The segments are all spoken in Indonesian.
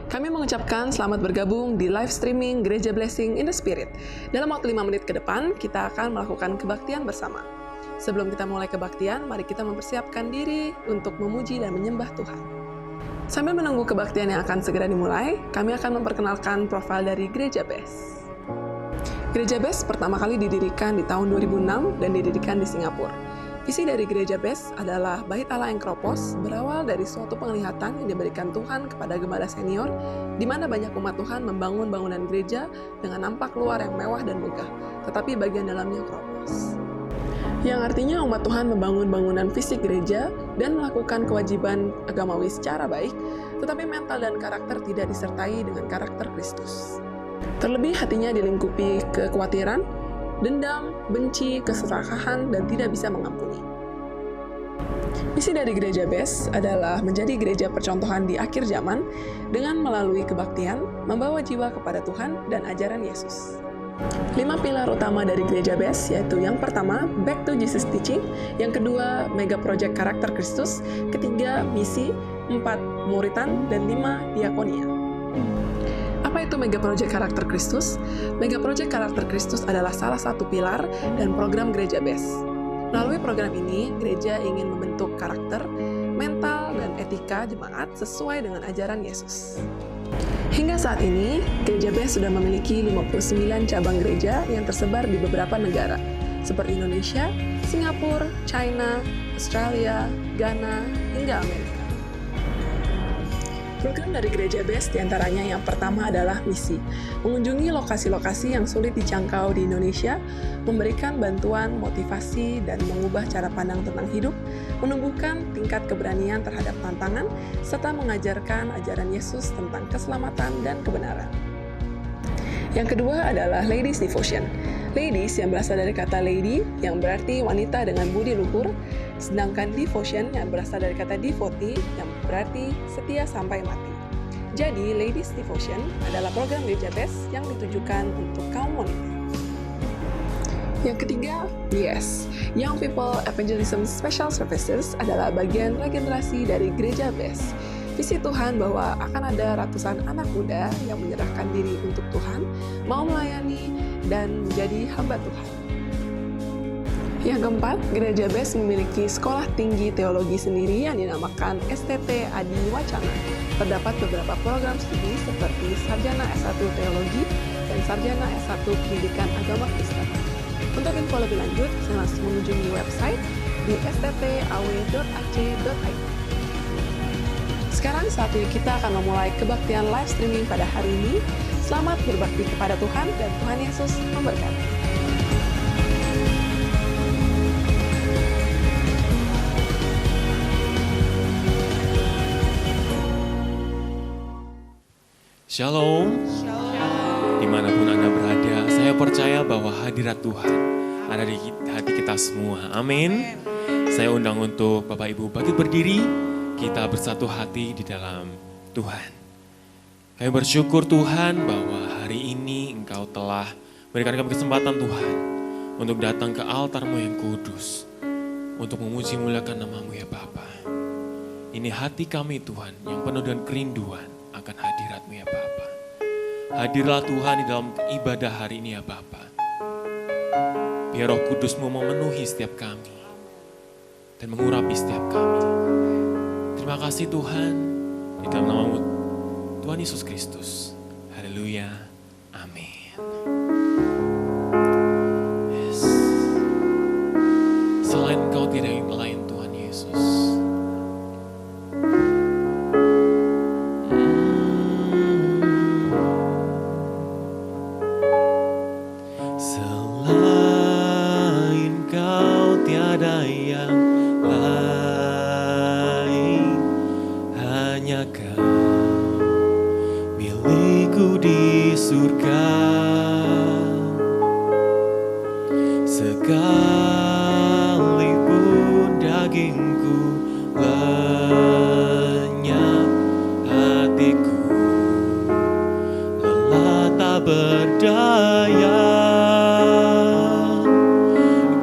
Kami mengucapkan selamat bergabung di live streaming Gereja Blessing in the Spirit. Dalam waktu 5 menit ke depan, kita akan melakukan kebaktian bersama. Sebelum kita mulai kebaktian, mari kita mempersiapkan diri untuk memuji dan menyembah Tuhan. Sambil menunggu kebaktian yang akan segera dimulai, kami akan memperkenalkan profil dari Gereja BES. Gereja BES pertama kali didirikan di tahun 2006 dan didirikan di Singapura. Visi dari Gereja BES adalah Bait Allah Engkropos berawal dari suatu penglihatan yang diberikan Tuhan kepada gembala senior, di mana banyak umat Tuhan membangun bangunan gereja dengan nampak luar yang mewah dan megah, tetapi bagian dalamnya kropos. Yang artinya umat Tuhan membangun bangunan fisik gereja dan melakukan kewajiban agamawi secara baik, tetapi mental dan karakter tidak disertai dengan karakter Kristus. Terlebih hatinya dilingkupi kekhawatiran, dendam, benci, keserakahan, dan tidak bisa mengampuni. Misi dari Gereja BES adalah menjadi gereja percontohan di akhir zaman dengan melalui kebaktian, membawa jiwa kepada Tuhan dan ajaran Yesus. 5 pilar utama dari Gereja BES yaitu yang pertama, Back to Jesus Teaching, yang kedua, Mega Project Karakter Kristus, ketiga, Misi, 4, Muritan, dan 5, Diakonia. Apa itu Mega Project Karakter Kristus? Mega Project Karakter Kristus adalah salah satu pilar dan program Gereja BES. Melalui program ini, gereja ingin membentuk karakter, mental, dan etika jemaat sesuai dengan ajaran Yesus. Hingga saat ini, Gereja BES sudah memiliki 59 cabang gereja yang tersebar di beberapa negara, seperti Indonesia, Singapura, China, Australia, Ghana, hingga Amerika. Program dari Gereja BES diantaranya yang pertama adalah misi, mengunjungi lokasi-lokasi yang sulit dijangkau di Indonesia, memberikan bantuan, motivasi, dan mengubah cara pandang tentang hidup, menumbuhkan tingkat keberanian terhadap tantangan, serta mengajarkan ajaran Yesus tentang keselamatan dan kebenaran. Yang kedua adalah Ladies Devotion. Ladies yang berasal dari kata lady, yang berarti wanita dengan budi luhur, sedangkan devotion yang berasal dari kata devotee, yang berarti setia sampai mati. Jadi, Ladies Devotion adalah program Gereja BES yang ditujukan untuk kaum wanita. Yang ketiga, YES, Young People Evangelism Special Services adalah bagian regenerasi dari Gereja BES. Visi Tuhan bahwa akan ada ratusan anak muda yang menyerahkan diri untuk Tuhan, mau melayani, dan menjadi hamba Tuhan. Yang keempat, Gereja BES memiliki sekolah tinggi teologi sendiri yang dinamakan STT Adi Wacana. Terdapat beberapa program studi seperti Sarjana S1 Teologi dan Sarjana S1 Pendidikan Agama Kristen. Untuk info lebih lanjut, saya langsung mengunjungi website di sttaw.ac.id. Sekarang saatnya kita akan memulai kebaktian live streaming pada hari ini. Selamat berbakti kepada Tuhan dan Tuhan Yesus memberkati. Shalom. Dimanapun Anda berada, saya percaya bahwa hadirat Tuhan ada di hati kita semua. Amin. Saya undang untuk Bapak Ibu bangkit berdiri. Kita bersatu hati di dalam Tuhan. Kami bersyukur Tuhan bahwa hari ini Engkau telah berikan kami kesempatan Tuhan untuk datang ke altar-Mu yang kudus, untuk memuji muliakan nama-Mu ya Bapa. Ini hati kami Tuhan yang penuh dengan kerinduan akan hadirat-Mu ya Bapa. Hadirlah Tuhan di dalam ibadah hari ini ya Bapa. Biar Roh Kudus-Mu memenuhi setiap kami dan mengurapi setiap kami. Terima kasih Tuhan, di dalam nama Tuhan Yesus Kristus. Haleluya, amin. Yes. Selain Engkau tidak yang lain Tuhan Yesus. Selain Kau tiada yang lain, hanya Kau milikku di surga. Sekalipun dagingku lenyap, hatiku lelah tak berdaya.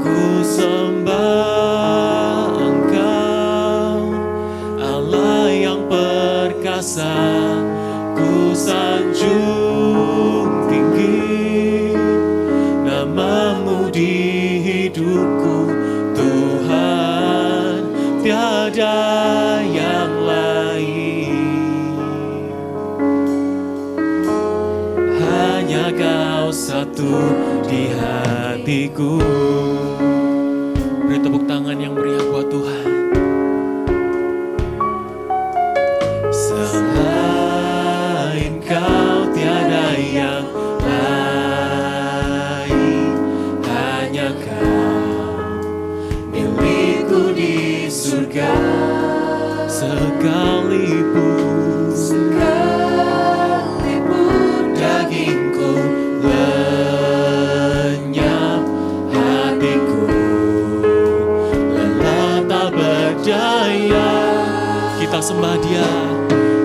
Ku sembah Engkau, Allah yang perkasa. Ku di hidupku Tuhan, tiada yang lain. Hanya Kau satu di hatiku. Beri tepuk tangan yang meriah buat Tuhan. Selain Kau tiada yang lain, hanya Kau milikku di surga. Sekalipun dagingku lenyap, hatiku lelah tak berdaya. Kita sembah Dia.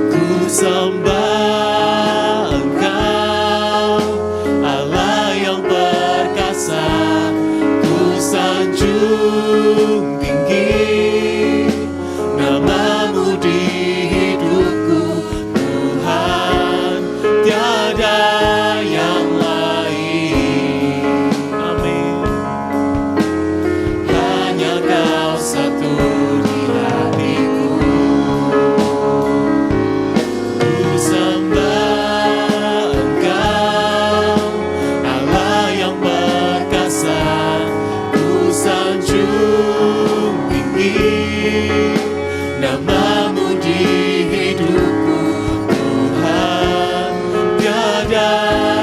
Ku sembah Engkau, Allah yang perkasa. Ku sanjung tinggi nama-Mu di hidupku Tuhan, tiada yang lain. Amin. Hanya Kau satu di hatiku. Ku sembah Engkau, Allah yang perkasa. Ku sanjung tinggi nama-Mu di hidupku Tuhan, tiada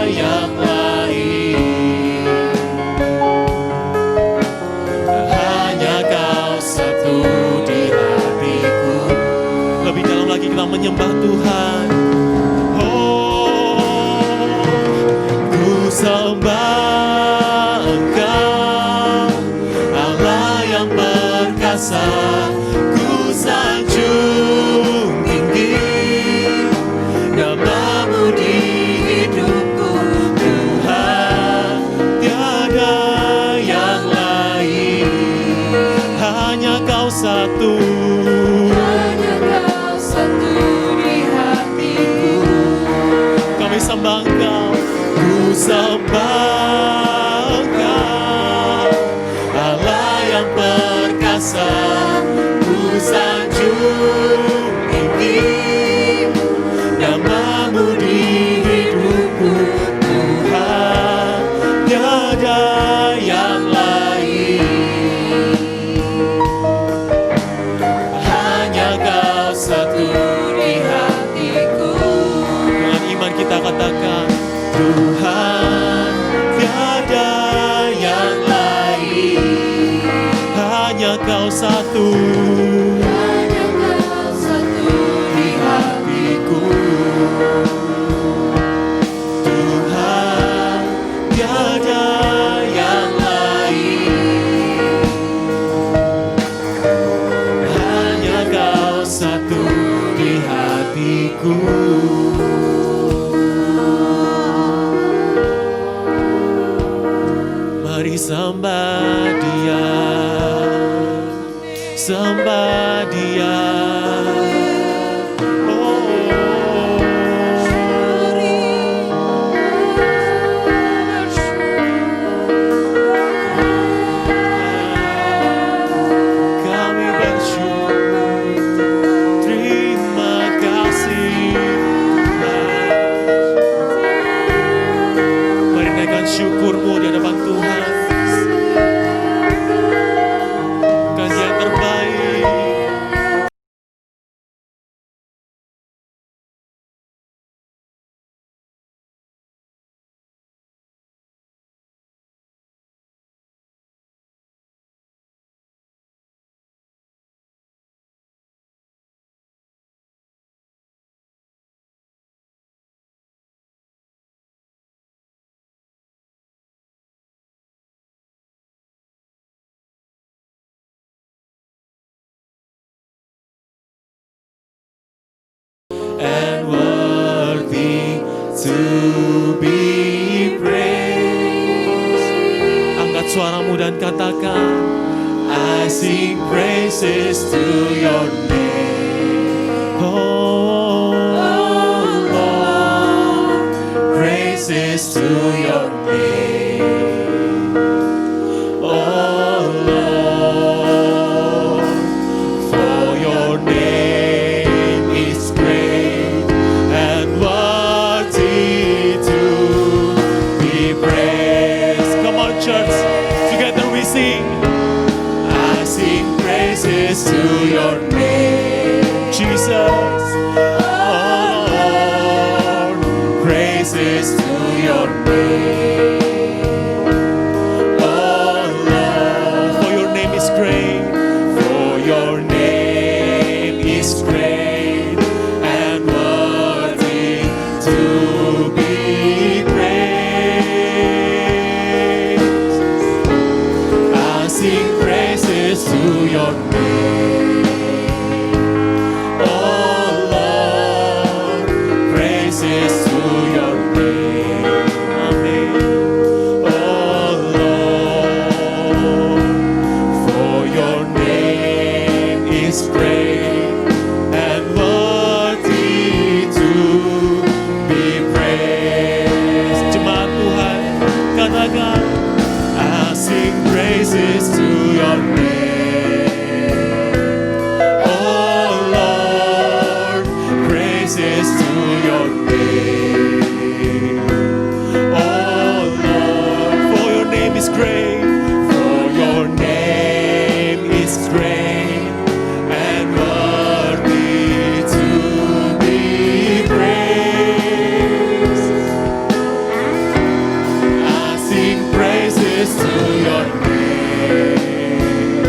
yang lain. Hanya Kau satu di hatiku. Lebih dalam lagi kita menyembah Tuhan. Oh, ku sembah Engkau, Allah yang perkasa. Ku sanjung tinggi nama-Mu di hidupku Tuhan, tiada yang lain. Hanya Kau satu. Hanya Kau satu di hatiku. Kami sembah Engkau. Ku sembah Engkau, Allah yang perkasa. Ku sanjung tinggi nama-Mu di hidupku Tuhan, tiada yang lain. Hanya Kau satu di hatiku. Dengan iman kita katakan, Tuhan, tiada yang lain. Hanya Kau satu. Hanya Kau satu di hatiku. Tuhan, tiada yang lain. Hanya Kau satu di hatiku. Mari sembah Dia, sembah Dia. Kami bersyukur, terima kasih. Mari naikkan syukur-Mu di hadapan Tuhan. Bukan Dia yang terbaik. And worthy to be praised. Angkat suaramu dan katakan, I sing praises to your name. Oh Lord, praises to your name. praises to your name, Jesus. Oh Lord, praises to your name. Oh Lord, for your name is great, for your name is great and worthy to be praised. I sing praises to your name. Oh Lord, praises to your name. Amen. Oh Lord, for your name is great and worthy to be praised. Jemaat Tuhan, katakan, I sing praises to your name. Oh Lord, praises to your name. Oh Lord, for your name is great, for your name is great and worthy to be praised. I sing praises to your name.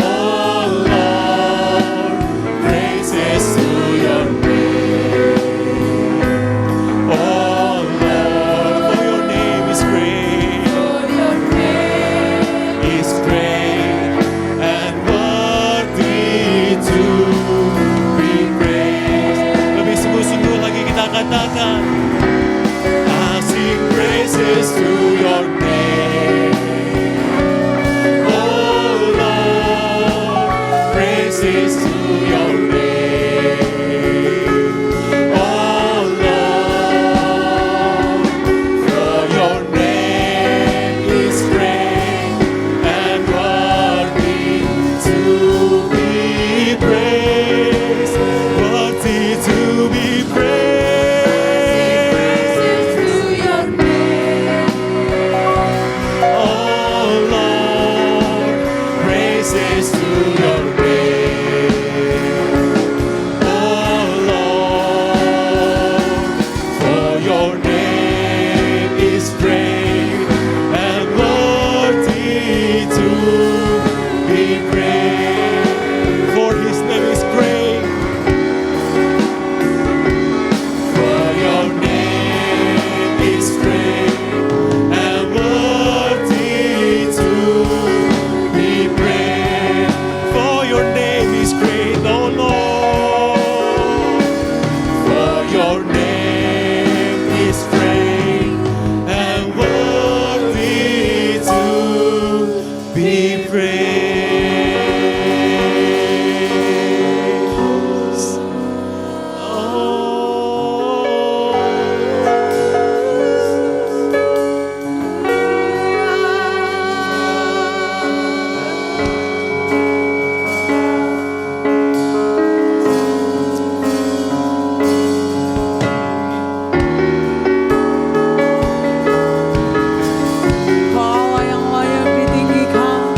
Oh Lord, praises to your name. Oh Lord, for your name is great. For your name is great and worthy to be praised. Lebih sungguh-sungguh lagi kita katakan, I sing praises to your name. Oh Lord, praises to your name. Oh Lord, for your name is great and worthy to be praised. Worthy to be praised. Oh Lord, praises to your name. Oh Lord, for your name is great and worthy to be praised. For his name is great. For your name is great and worthy to be praised. For your name is great, oh Lord. For your name is great and worthy to be praised. Kau Allah yang layak ditinggikan,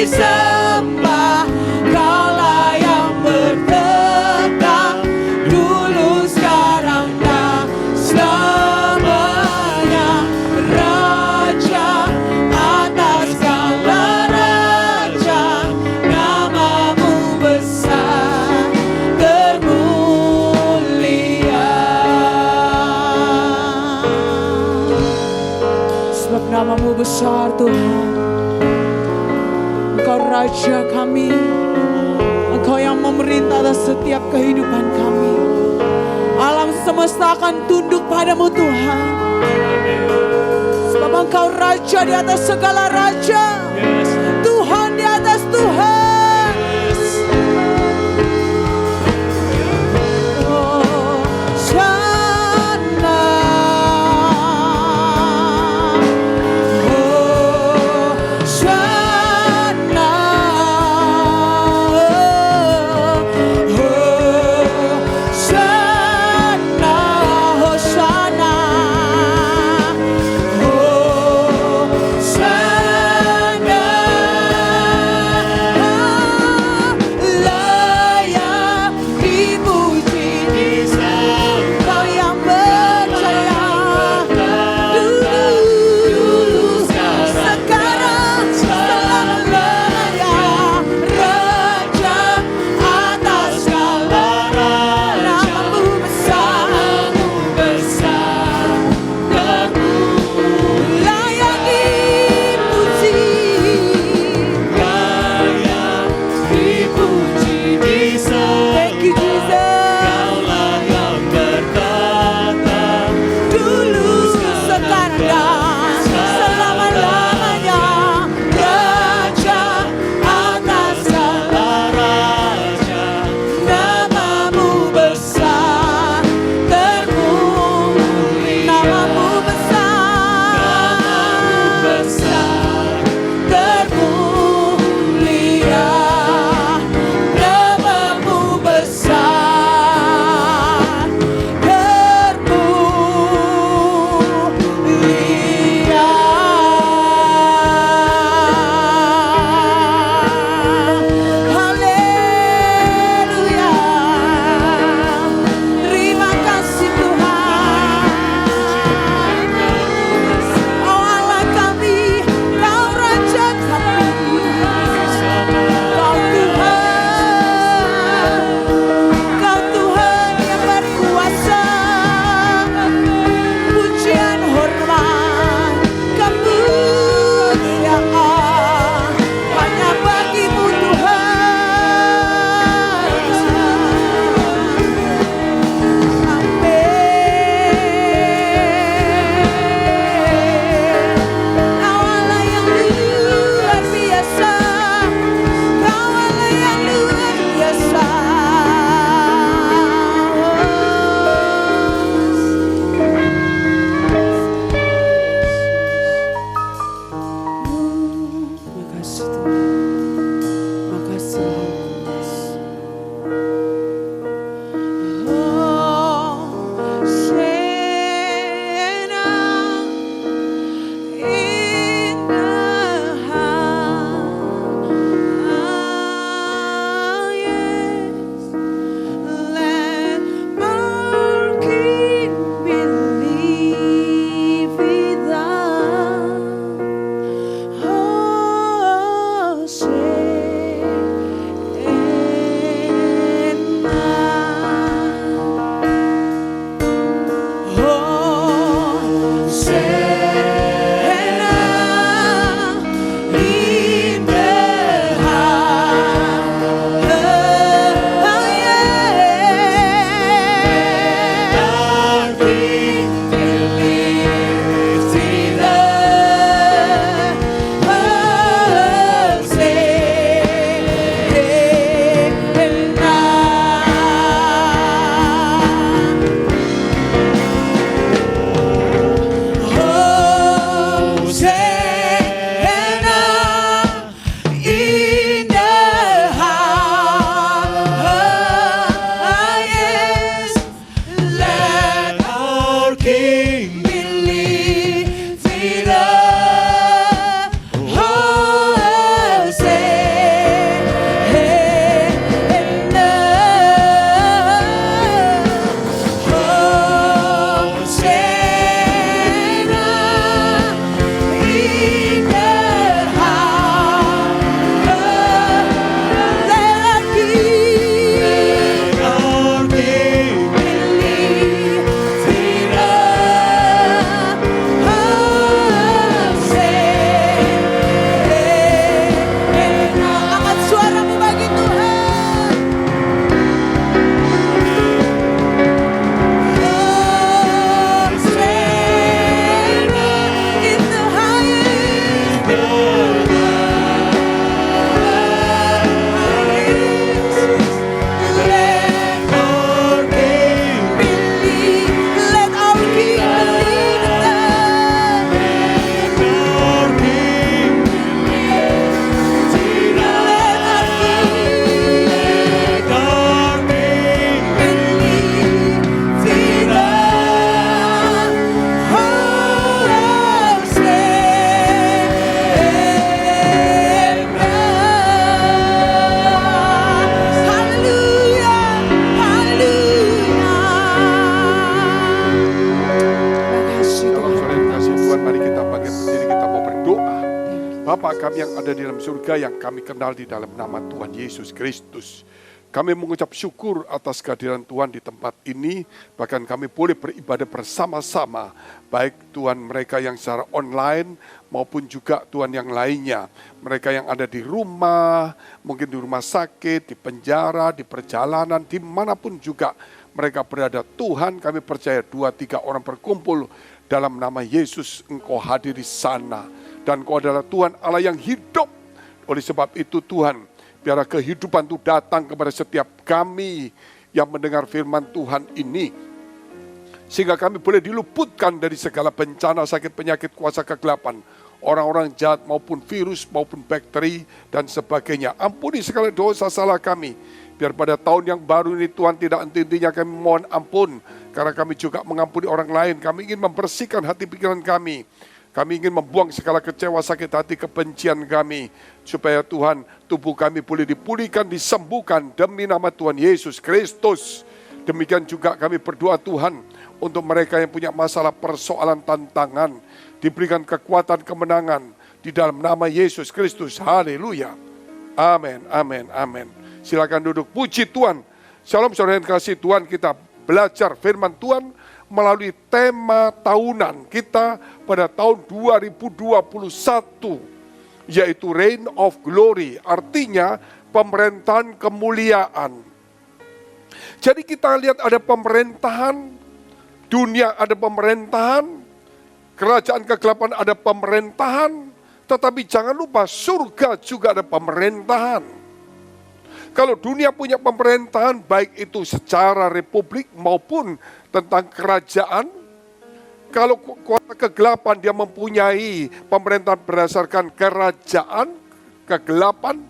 disembah, Kaulah yang bertekad dulu, sekarang, dan selamanya. Raja atas segala raja, namamu besar termulia. Sebab namamu besar Tuhan, Engkau Raja kami, Engkau yang memerintah atas setiap kehidupan kami. Alam semesta akan tunduk padamu Tuhan, sebab Engkau Raja di atas segala raja, Tuhan di atas Tuhan. Oh, Shana, oh, Shana, oh, Shana, Hosanna, oh, Shana, layak dipuji, Kau yang percaya dulu, sekarang, selama-lamanya. Raja atas segala raja, namamu besar layak dipuji. Thank you Jesus. Dulu, sekarang, dan selama-lamanya. Raja atas segala raja, namamu besar termulia. Namamu besar termulia. Namamu besar termulia. Haleluya. Terima kasih Tuhan. Oh Allah kami, Kau Raja kami, Kau Tuhan yang berkuasa. Pujian, hormat, kemuliaan hanya bagi-Mu Tuhan. Amin. Kau Allah yang luar biasa, Kau Allah yang luar biasa. Terima kasih Tuhan, terima kasih Roh Kudus. Oh, Shena in the highest, let our King believe with us. Oh, Shena kami yang ada di dalam surga yang kami kenal di dalam nama Tuhan Yesus Kristus. Kami mengucap syukur atas kehadiran Tuhan di tempat ini, bahkan kami boleh beribadah bersama-sama, baik Tuhan mereka yang secara online maupun juga Tuhan yang lainnya. Mereka yang ada di rumah, mungkin di rumah sakit, di penjara, di perjalanan, dimanapun juga mereka berada. Tuhan, kami percaya 2-3 orang berkumpul dalam nama Yesus, Engkau hadir di sana. Dan Engkau adalah Tuhan Allah yang hidup. Oleh sebab itu Tuhan, biarlah kehidupan itu datang kepada setiap kami yang mendengar firman Tuhan ini. Sehingga kami boleh diluputkan dari segala bencana, sakit, penyakit, kuasa kegelapan. Orang-orang jahat maupun virus maupun bakteri dan sebagainya. Ampuni segala dosa salah kami. Biar pada tahun yang baru ini Tuhan tidak henti-hentinya kami mohon ampun. Karena kami juga mengampuni orang lain. Kami ingin membersihkan hati pikiran kami. Kami ingin membuang segala kecewa, sakit hati, kebencian kami. Supaya Tuhan, tubuh kami boleh dipulihkan, disembuhkan demi nama Tuhan Yesus Kristus. Demikian juga kami berdoa Tuhan, untuk mereka yang punya masalah, persoalan, tantangan. Diberikan kekuatan, kemenangan di dalam nama Yesus Kristus. Haleluya. Amin, amin, amin. Silakan duduk, puji Tuhan. Shalom saudara yang kasih Tuhan, kita belajar firman Tuhan melalui tema tahunan kita pada tahun 2021, yaitu Reign of Glory, artinya pemerintahan kemuliaan. Jadi kita lihat ada pemerintahan, dunia ada pemerintahan, kerajaan kegelapan ada pemerintahan, tetapi jangan lupa surga juga ada pemerintahan. Kalau dunia punya pemerintahan, baik itu secara republik maupun tentang kerajaan. Kalau kuasa kegelapan dia mempunyai pemerintahan berdasarkan kerajaan, kegelapan.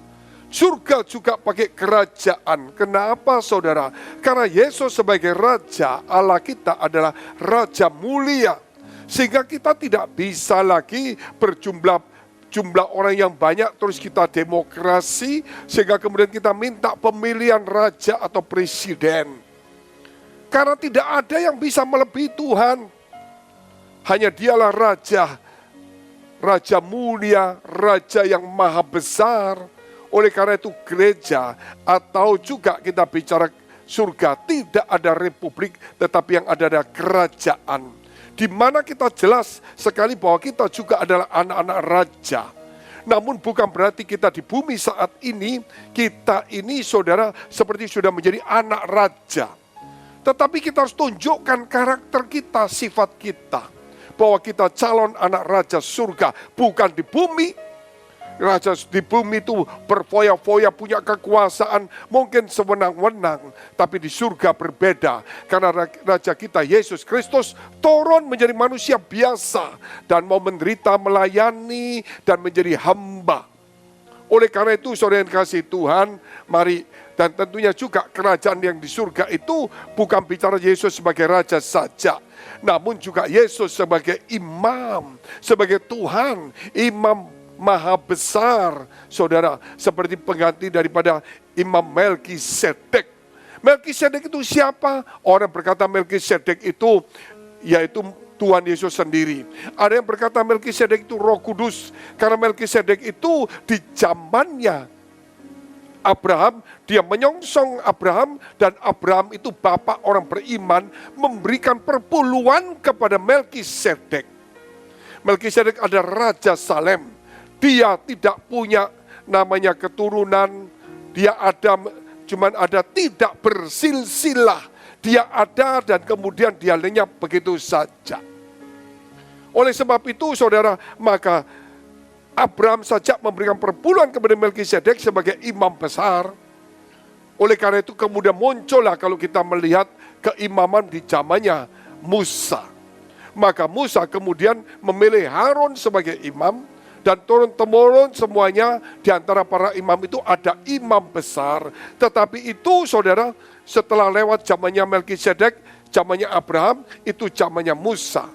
Surga juga pakai kerajaan. Kenapa saudara? Karena Yesus sebagai Raja, Allah kita adalah Raja mulia. Sehingga kita tidak bisa lagi berjumlah orang yang banyak terus kita demokrasi sehingga kemudian kita minta pemilihan raja atau presiden. Karena tidak ada yang bisa melebihi Tuhan. Hanya dialah raja. Raja mulia, raja yang maha besar. Oleh karena itu gereja atau juga kita bicara surga, tidak ada republik tetapi yang ada kerajaan. Di mana kita jelas sekali bahwa kita juga adalah anak-anak raja. Namun bukan berarti kita di bumi saat ini, kita ini saudara seperti sudah menjadi anak raja. Tetapi kita harus tunjukkan karakter kita, sifat kita. Bahwa kita calon anak raja surga, bukan di bumi. Raja di bumi itu berfoya-foya, punya kekuasaan, mungkin sewenang-wenang. Tapi di surga berbeda. Karena Raja kita Yesus Kristus turun menjadi manusia biasa. Dan mau menderita, melayani, dan menjadi hamba. Oleh karena itu saudara yang kasih Tuhan, mari. Dan tentunya juga kerajaan yang di surga itu bukan bicara Yesus sebagai Raja saja. Namun juga Yesus sebagai imam, sebagai Tuhan, imam maha besar, saudara, seperti pengganti daripada Imam Melkisedek. Melkisedek itu siapa? Orang berkata Melkisedek itu yaitu Tuhan Yesus sendiri. Ada yang berkata Melkisedek itu Roh Kudus, karena Melkisedek itu di zamannya Abraham, dia menyongsong Abraham, dan Abraham itu bapak orang beriman, memberikan perpuluhan kepada Melkisedek. Melkisedek ada Raja Salem. Dia tidak punya namanya keturunan, dia ada, cuman ada tidak bersilsilah. Dia ada dan kemudian dia lenyap begitu saja. Oleh sebab itu saudara, maka Abraham saja memberikan perpuluhan kepada Melkisedek sebagai imam besar. Oleh karena itu kemudian muncullah kalau kita melihat keimaman di zamannya Musa. Maka Musa kemudian memilih Harun sebagai imam. Dan turun-temurun semuanya di antara para imam itu ada imam besar. Tetapi itu saudara, setelah lewat zamannya Melkisedek, zamannya Abraham, itu zamannya Musa.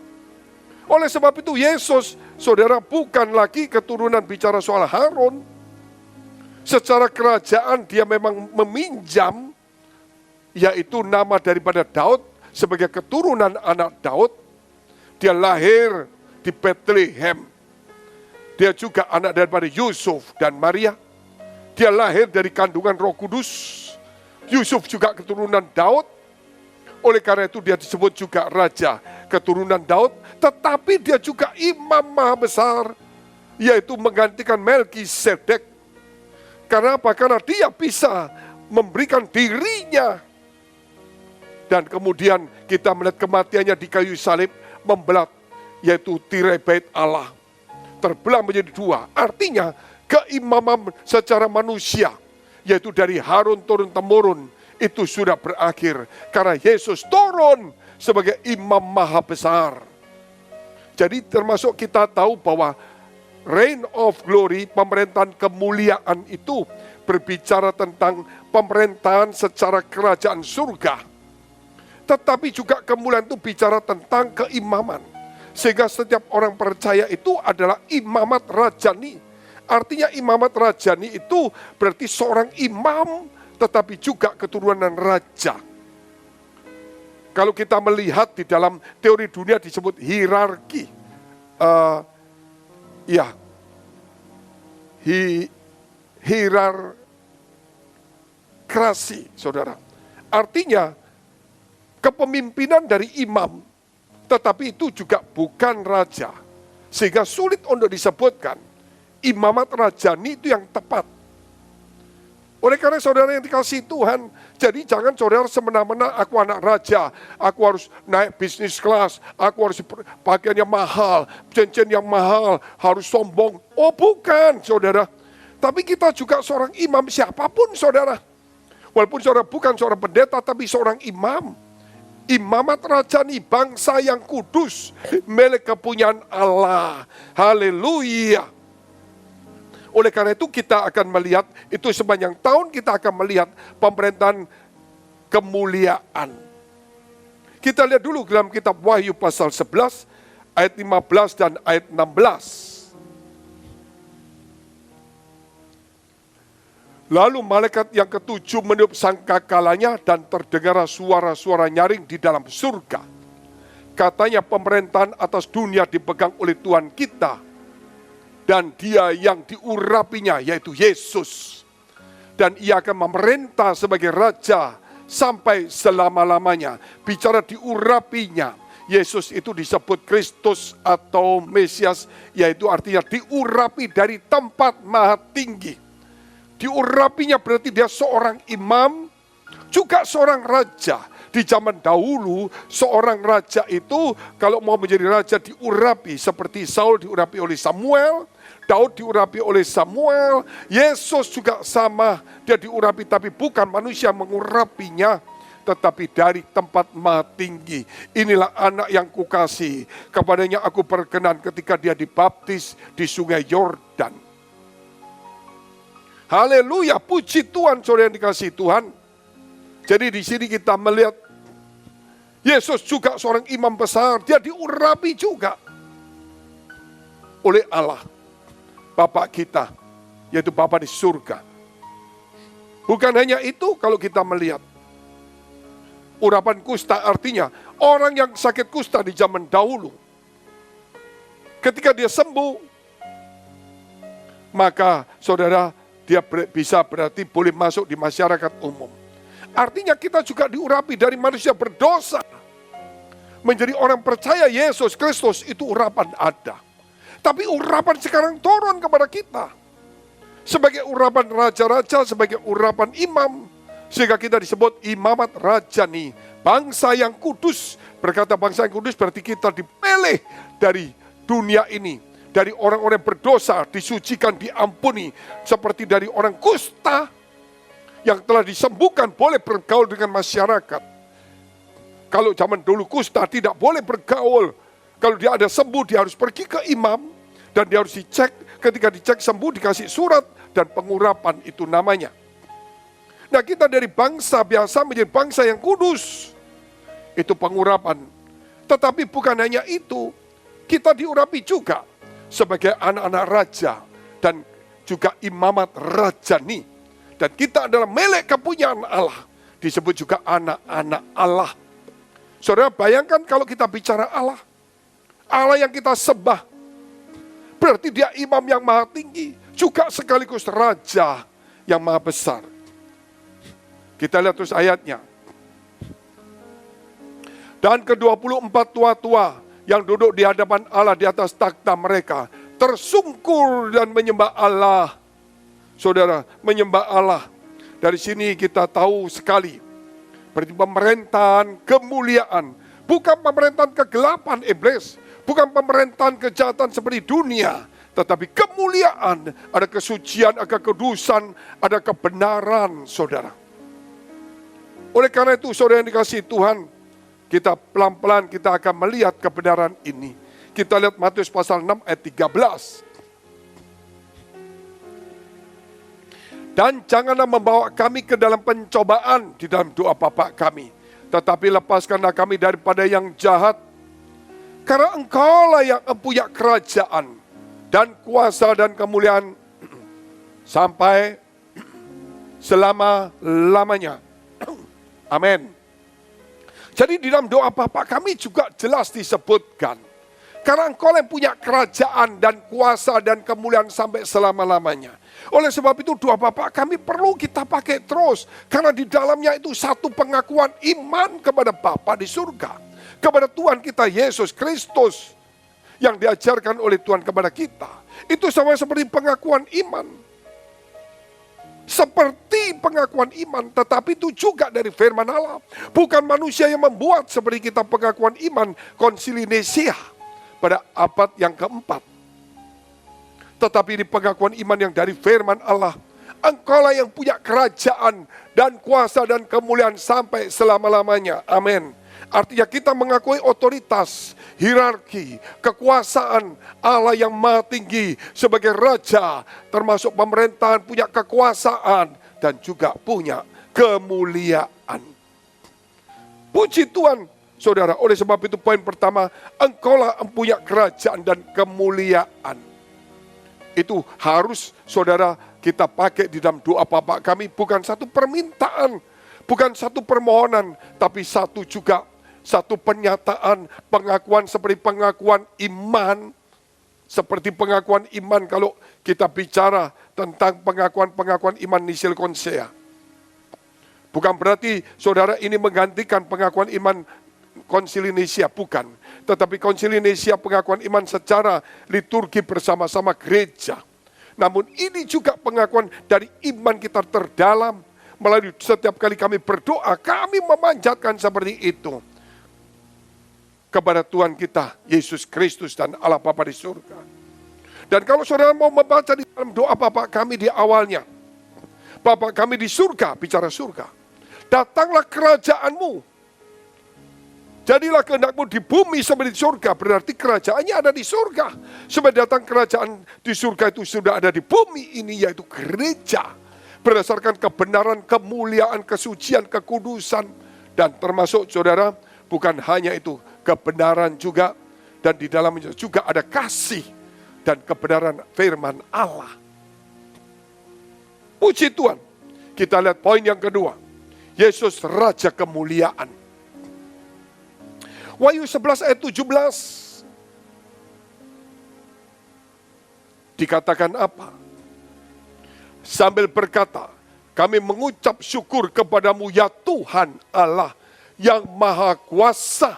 Oleh sebab itu Yesus, saudara, bukan lagi keturunan bicara soal Harun. Secara kerajaan dia memang meminjam, yaitu nama daripada Daud sebagai keturunan anak Daud. Dia lahir di Bethlehem. Dia juga anak daripada Yusuf dan Maria. Dia lahir dari kandungan Roh Kudus. Yusuf juga keturunan Daud. Oleh karena itu dia disebut juga raja keturunan Daud. Tetapi dia juga imam maha besar, yaitu menggantikan Melkisedek. Karena apa? Karena dia bisa memberikan dirinya. Dan kemudian kita melihat kematiannya di kayu salib membelat, yaitu tirai bait Allah. Terbelah menjadi dua. Artinya keimaman secara manusia, yaitu dari Harun turun-temurun, itu sudah berakhir. Karena Yesus turun sebagai imam maha besar. Jadi termasuk kita tahu bahwa reign of glory, pemerintahan kemuliaan itu berbicara tentang pemerintahan secara kerajaan surga. Tetapi juga kemuliaan itu bicara tentang keimaman. Sehingga setiap orang percaya itu adalah imamat rajani. Artinya imamat rajani itu berarti seorang imam tetapi juga keturunan raja. Kalau kita melihat di dalam teori dunia disebut hierarki. Hierarki, saudara. Artinya kepemimpinan dari imam, tetapi itu juga bukan raja. Sehingga sulit untuk disebutkan imamat rajani itu yang tepat. Oleh karena saudara yang dikasihi Tuhan, jadi jangan saudara semena-mena aku anak raja, aku harus naik bisnis kelas, aku harus pakaiannya mahal, cincin yang mahal, harus sombong. Oh bukan saudara, tapi kita juga seorang imam siapapun saudara. Walaupun saudara bukan seorang pendeta, tapi seorang imam. Imamat rajani, bangsa yang kudus, milik kepunyaan Allah. Haleluya. Oleh karena itu kita akan melihat, itu sepanjang tahun kita akan melihat pemerintahan kemuliaan. Kita lihat dulu dalam kitab Wahyu pasal 11, ayat 15 dan ayat 16. Lalu malaikat yang ketujuh meniup sangkakalanya dan terdengar suara-suara nyaring di dalam surga. Katanya pemerintahan atas dunia dipegang oleh Tuhan kita. Dan dia yang diurapinya yaitu Yesus. Dan ia akan memerintah sebagai raja sampai selama-lamanya. Bicara diurapinya, Yesus itu disebut Kristus atau Mesias, yaitu artinya diurapi dari tempat maha tinggi. Diurapinya berarti dia seorang imam, juga seorang raja. Di zaman dahulu, seorang raja itu kalau mau menjadi raja diurapi. Seperti Saul diurapi oleh Samuel, Daud diurapi oleh Samuel, Yesus juga sama. Dia diurapi tapi bukan manusia mengurapinya, tetapi dari tempat maha tinggi. Inilah anak yang kukasihi, kepadanya aku berkenan ketika dia dibaptis di sungai Yordan. Haleluya, puji Tuhan saudara yang dikasihi Tuhan. Jadi di sini kita melihat Yesus juga seorang imam besar, dia diurapi juga oleh Allah, Bapa kita, yaitu Bapa di surga. Bukan hanya itu, kalau kita melihat urapan kusta, artinya orang yang sakit kusta di zaman dahulu, ketika dia sembuh, maka saudara dia bisa berarti boleh masuk di masyarakat umum. Artinya kita juga diurapi dari manusia berdosa menjadi orang percaya Yesus Kristus, itu urapan ada. Tapi urapan sekarang turun kepada kita sebagai urapan raja-raja, sebagai urapan imam, sehingga kita disebut imamat rajani, bangsa yang kudus. Berkata bangsa yang kudus berarti kita dipilih dari dunia ini, dari orang-orang berdosa, disucikan, diampuni, seperti dari orang kusta yang telah disembuhkan boleh bergaul dengan masyarakat. Kalau zaman dulu kusta tidak boleh bergaul. Kalau dia ada sembuh, dia harus pergi ke imam dan dia harus dicek. Ketika dicek sembuh, dikasih surat dan pengurapan, itu namanya. Nah, kita dari bangsa biasa menjadi bangsa yang kudus, itu pengurapan. Tetapi bukan hanya itu, kita diurapi juga sebagai anak-anak raja dan juga imamat rajani. Dan kita adalah milik kepunyaan Allah. Disebut juga anak-anak Allah. Saudara bayangkan kalau kita bicara Allah. Allah yang kita sembah. Berarti dia imam yang maha tinggi, juga sekaligus raja yang maha besar. Kita lihat terus ayatnya. Dan ke-24 tua-tua yang duduk di hadapan Allah di atas takhta mereka tersungkur dan menyembah Allah. Saudara, menyembah Allah. Dari sini kita tahu sekali, berarti pemerintahan kemuliaan, bukan pemerintahan kegelapan iblis, bukan pemerintahan kejahatan seperti dunia, tetapi kemuliaan, ada kesucian, ada kekudusan, ada kebenaran, saudara. Oleh karena itu, saudara yang dikasihi Tuhan, kita pelan-pelan kita akan melihat kebenaran ini. Kita lihat Matius pasal 6 ayat 13. Dan janganlah membawa kami ke dalam pencobaan di dalam doa Bapa kami, tetapi lepaskanlah kami daripada yang jahat. Karena Engkaulah yang mempunyai kerajaan dan kuasa dan kemuliaan sampai selama-lamanya. Amin. Jadi di dalam doa Bapa kami juga jelas disebutkan, karena Engkau yang punya kerajaan dan kuasa dan kemuliaan sampai selama-lamanya. Oleh sebab itu doa Bapa kami perlu kita pakai terus, karena di dalamnya itu satu pengakuan iman kepada Bapa di surga, kepada Tuhan kita Yesus Kristus yang diajarkan oleh Tuhan kepada kita. Itu sama seperti pengakuan iman. Seperti pengakuan iman, tetapi itu juga dari firman Allah. Bukan manusia yang membuat seperti kita pengakuan iman Konsili Nisia pada abad yang keempat. Tetapi di pengakuan iman yang dari firman Allah, Engkaulah yang punya kerajaan dan kuasa dan kemuliaan sampai selama-lamanya. Amin. Artinya kita mengakui otoritas, hierarki, kekuasaan Allah yang maha tinggi sebagai raja, termasuk pemerintahan, punya kekuasaan dan juga punya kemuliaan. Puji Tuhan, saudara. Oleh sebab itu poin pertama, Engkaulah yang punya kerajaan dan kemuliaan. Itu harus saudara kita pakai di dalam doa Bapa kami, bukan satu permintaan, bukan satu permohonan, tapi satu penyataan, pengakuan seperti pengakuan iman. Seperti pengakuan iman kalau kita bicara tentang pengakuan iman Nisil Konsea. Bukan berarti saudara ini menggantikan pengakuan iman Konsili Nisia, bukan. Tetapi Konsili Nisia pengakuan iman secara liturgi bersama-sama gereja. Namun ini juga pengakuan dari iman kita terdalam. Melalui setiap kali kami berdoa, kami memanjatkan seperti itu kepada Tuhan kita, Yesus Kristus dan Allah Bapa di surga. Dan kalau saudara mau membaca di dalam doa Bapa kami di awalnya, Bapa kami di surga, bicara surga. Datanglah kerajaanmu. Jadilah kehendakmu di bumi seperti di surga. Berarti kerajaannya ada di surga. Sebab datang kerajaan di surga itu sudah ada di bumi ini, yaitu gereja. Berdasarkan kebenaran, kemuliaan, kesucian, kekudusan. Dan termasuk saudara, bukan hanya itu, kebenaran juga. Dan di dalamnya juga ada kasih dan kebenaran firman Allah. Puji Tuhan. Kita lihat poin yang kedua. Yesus Raja Kemuliaan. Wahyu 11 ayat 17. Dikatakan apa? Sambil berkata, kami mengucap syukur kepadamu ya Tuhan Allah yang maha kuasa.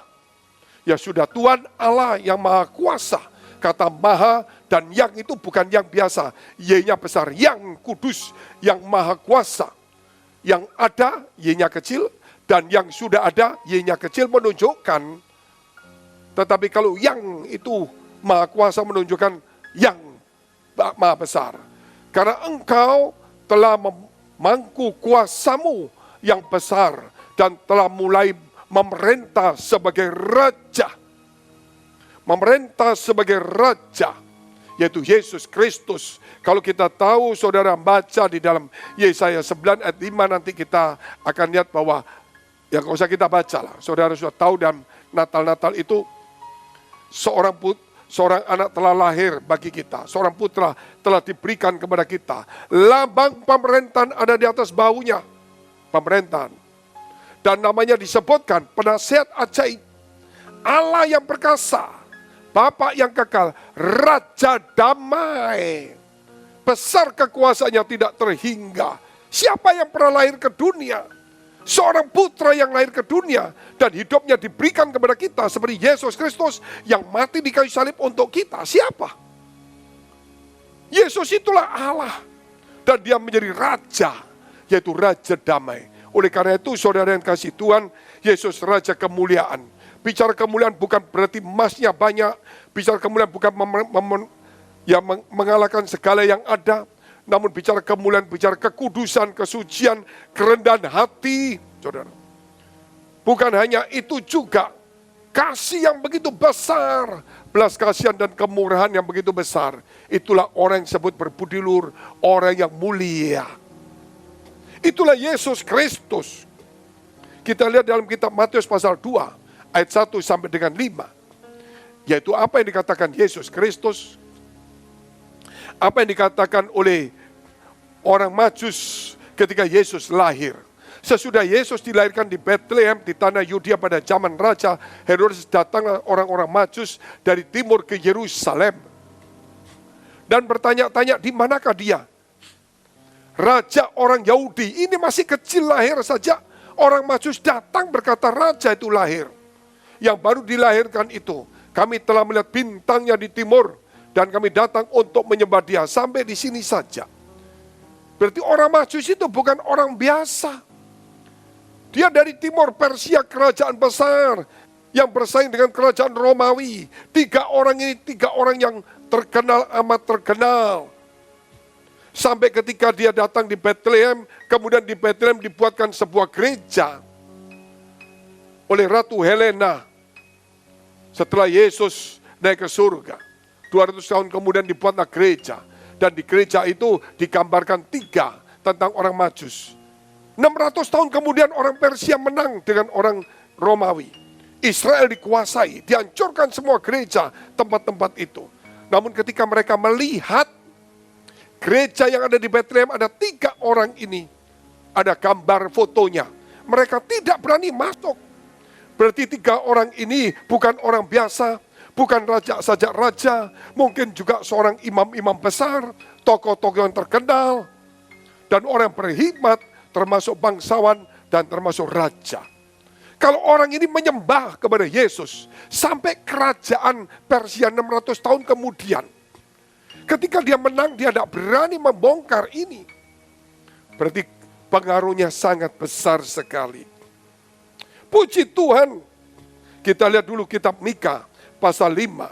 Ya sudah, Tuhan Allah yang maha kuasa. Kata maha dan yang itu bukan yang biasa. Y-nya besar, yang kudus, yang maha kuasa. Yang ada, Y-nya kecil. Dan yang sudah ada, Y-nya kecil menunjukkan. Tetapi kalau yang itu maha kuasa menunjukkan yang maha besar. Karena engkau telah memangku kuasamu yang besar. Dan telah mulai memerintah sebagai raja. Memerintah sebagai raja. Yaitu Yesus Kristus. Kalau kita tahu saudara baca di dalam Yesaya 9 ayat 5 nanti kita akan lihat bahwa ya nggak usah kita baca lah. Saudara sudah tahu dalam Natal-Natal itu seorang anak telah lahir bagi kita. Seorang putra telah diberikan kepada kita. Lambang pemerintahan ada di atas bahunya. Pemerintahan. Dan namanya disebutkan penasihat ajaib. Allah yang perkasa. Bapa yang kekal, Raja damai. Besar kekuasaannya tidak terhingga. Siapa yang pernah lahir ke dunia? Seorang putra yang lahir ke dunia dan hidupnya diberikan kepada kita seperti Yesus Kristus yang mati di kayu salib untuk kita. Siapa? Yesus itulah Allah dan dia menjadi Raja, yaitu Raja damai. Oleh karena itu saudara yang kasih Tuhan, Yesus Raja kemuliaan. Bicara kemuliaan bukan berarti emasnya banyak, bicara kemuliaan bukan mengalahkan segala yang ada, namun bicara kemuliaan, bicara kekudusan, kesucian, kerendahan hati, saudara. Bukan hanya itu juga, kasih yang begitu besar, belas kasihan dan kemurahan yang begitu besar. Itulah orang yang disebut berbudi luhur, orang yang mulia. Itulah Yesus Kristus. Kita lihat dalam kitab Matius pasal 2, ayat 1 sampai dengan 5. Yaitu apa yang dikatakan Yesus Kristus, apa yang dikatakan oleh orang Majus ketika Yesus lahir. Sesudah Yesus dilahirkan di Bethlehem di tanah Yudea pada zaman Raja Herodes, datanglah orang-orang Majus dari timur ke Yerusalem dan bertanya-tanya, di manakah dia? Raja orang Yahudi, ini masih kecil lahir saja. Orang Majus datang berkata, Raja itu lahir. Yang baru dilahirkan itu, kami telah melihat bintangnya di timur dan kami datang untuk menyembah dia. Sampai di sini saja. Berarti orang Majus itu bukan orang biasa. Dia dari timur Persia, kerajaan besar yang bersaing dengan kerajaan Romawi. 3 orang ini 3 orang yang terkenal, amat terkenal. Sampai ketika dia datang di Bethlehem, kemudian di Bethlehem dibuatkan sebuah gereja oleh Ratu Helena. Setelah Yesus naik ke surga, 200 tahun kemudian dibuatlah gereja. Dan di gereja itu digambarkan 3 tentang orang Majus. 600 tahun kemudian orang Persia menang dengan orang Romawi. Israel dikuasai, dihancurkan semua gereja, tempat-tempat itu. Namun ketika mereka melihat gereja yang ada di Bethlehem, ada 3 orang ini, ada gambar fotonya. Mereka tidak berani masuk. Berarti 3 orang ini bukan orang biasa, bukan raja saja raja, mungkin juga seorang imam-imam besar, tokoh-tokoh yang terkenal, dan orang berhikmat, termasuk bangsawan dan termasuk raja. Kalau orang ini menyembah kepada Yesus sampai kerajaan Persia 600 tahun kemudian, ketika dia menang dia tidak berani membongkar ini. Berarti pengaruhnya sangat besar sekali. Puji Tuhan. Kita lihat dulu kitab Mika pasal 5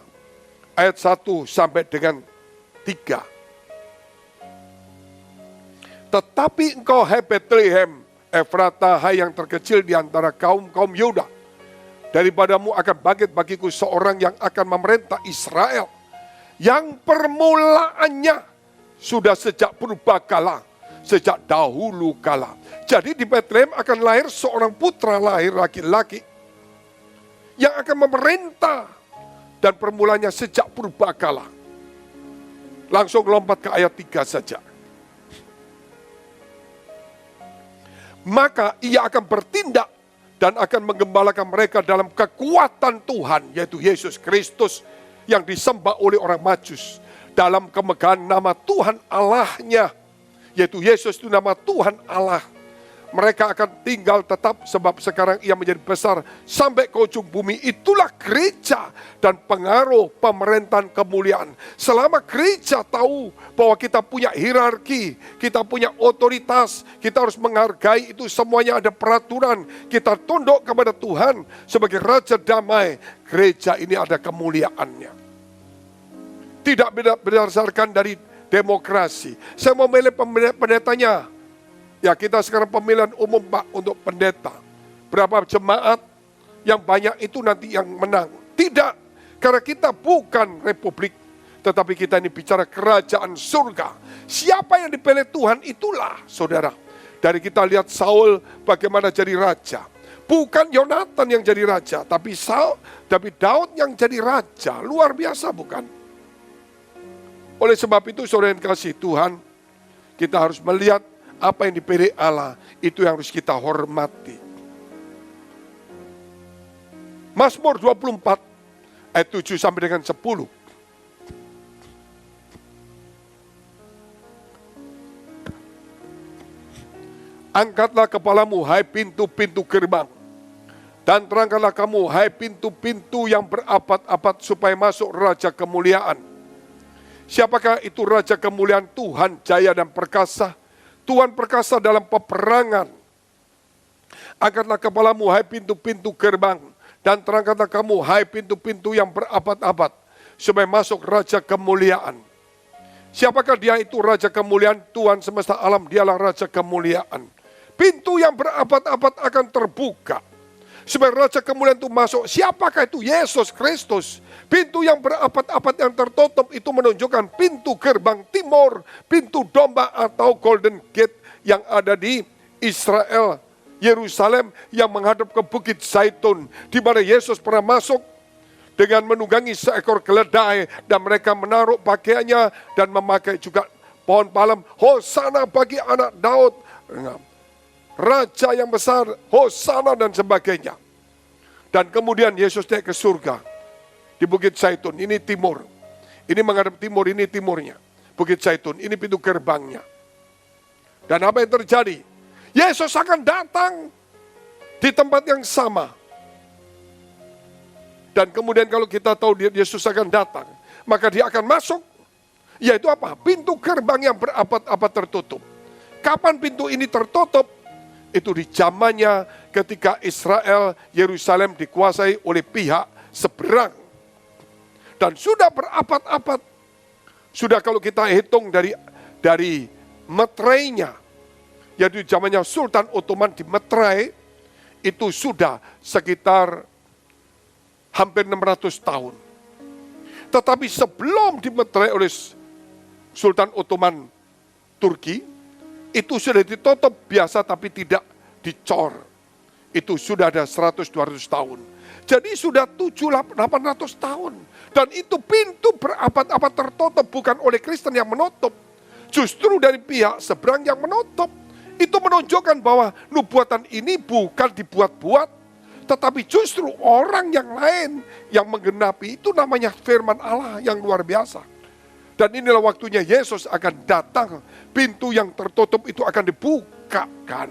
ayat 1 sampai dengan 3. Tetapi engkau, hai Bethlehem Efrata, hai yang terkecil di antara kaum-kaum Yuda, daripadamu akan bangkit bagiku seorang yang akan memerintah Israel, yang permulaannya sudah sejak purbakala, sejak dahulu kala. Jadi di Bethlehem akan lahir seorang putra, lahir laki-laki, yang akan memerintah, dan permulanya sejak purbakala. Langsung lompat ke ayat 3 saja. Maka ia akan bertindak dan akan menggembalakan mereka dalam kekuatan Tuhan, yaitu Yesus Kristus yang disembah oleh orang Majus. Dalam kemegahan nama Tuhan Allahnya, yaitu Yesus itu nama Tuhan Allah. Mereka akan tinggal tetap sebab sekarang ia menjadi besar sampai ke ujung bumi. Itulah gereja dan pengaruh pemerintahan kemuliaan. Selama gereja tahu bahwa kita punya hierarki, kita punya otoritas, kita harus menghargai itu semuanya, ada peraturan. Kita tunduk kepada Tuhan sebagai Raja damai. Gereja ini ada kemuliaannya. Tidak berdasarkan dari demokrasi. Saya mau memilih pendetanya. Ya, kita sekarang pemilihan umum Pak untuk pendeta. Berapa jemaat yang banyak itu nanti yang menang. Tidak, karena kita bukan republik, tetapi kita ini bicara kerajaan surga. Siapa yang dipilih Tuhan itulah saudara. Dari kita lihat Saul bagaimana jadi raja. Bukan Yonatan yang jadi raja, tapi Daud yang jadi raja. Luar biasa bukan? Oleh sebab itu saudara yang kasih Tuhan, kita harus melihat apa yang dipilih Allah, itu yang harus kita hormati. Mazmur 24 ayat 7 sampai dengan 10. Angkatlah kepalamu, hai pintu-pintu gerbang, dan terangkanlah kamu, hai pintu-pintu yang berapat-apat, supaya masuk Raja Kemuliaan. Siapakah itu Raja Kemuliaan? Tuhan jaya dan perkasa, Tuhan perkasa dalam peperangan. Angkatlah kepalamu, hai pintu-pintu gerbang, dan terangkanlah kamu, hai pintu-pintu yang berapat-apat, supaya masuk Raja Kemuliaan. Siapakah dia itu Raja Kemuliaan? Tuhan semesta alam, dialah Raja Kemuliaan. Pintu yang berapat-apat akan terbuka, supaya Raja Kemuliaan itu masuk. Siapakah itu? Yesus Kristus. Pintu yang berapat-apat yang tertutup itu menunjukkan pintu gerbang timur, pintu domba atau Golden Gate yang ada di Israel, Yerusalem, yang menghadap ke Bukit Zaitun, di mana Yesus pernah masuk dengan menunggangi seekor keledai, dan mereka menaruh pakaiannya dan memakai juga pohon palem. Hosana bagi anak Daud, Raja yang besar, Hosana dan sebagainya. Dan kemudian Yesus naik ke surga di Bukit Zaitun. Ini timur, ini menghadap timur, ini timurnya Bukit Zaitun, ini pintu gerbangnya. Dan apa yang terjadi? Yesus akan datang di tempat yang sama. Dan kemudian kalau kita tahu Yesus akan datang, maka dia akan masuk. Yaitu apa? Pintu gerbang yang berapat-apat tertutup. Kapan pintu ini tertutup? Itu di zamannya ketika Israel, Yerusalem dikuasai oleh pihak seberang. Dan sudah berapat-apat. Sudah kalau kita hitung dari meterainya, yaitu zamannya Sultan Ottoman di Meterai, itu sudah sekitar hampir 600 tahun. Tetapi sebelum dimeterai oleh Sultan Ottoman Turki, itu sudah ditutup biasa tapi tidak dicor. Itu sudah ada 100-200 tahun. Jadi sudah 700-800 tahun. Dan itu pintu berapat-apat tertutup, bukan oleh Kristen yang menutup. Justru dari pihak seberang yang menutup. Itu menunjukkan bahwa nubuatan ini bukan dibuat-buat, tetapi justru orang yang lain yang menggenapi. Itu namanya firman Allah yang luar biasa. Dan inilah waktunya Yesus akan datang. Pintu yang tertutup itu akan dibukakan.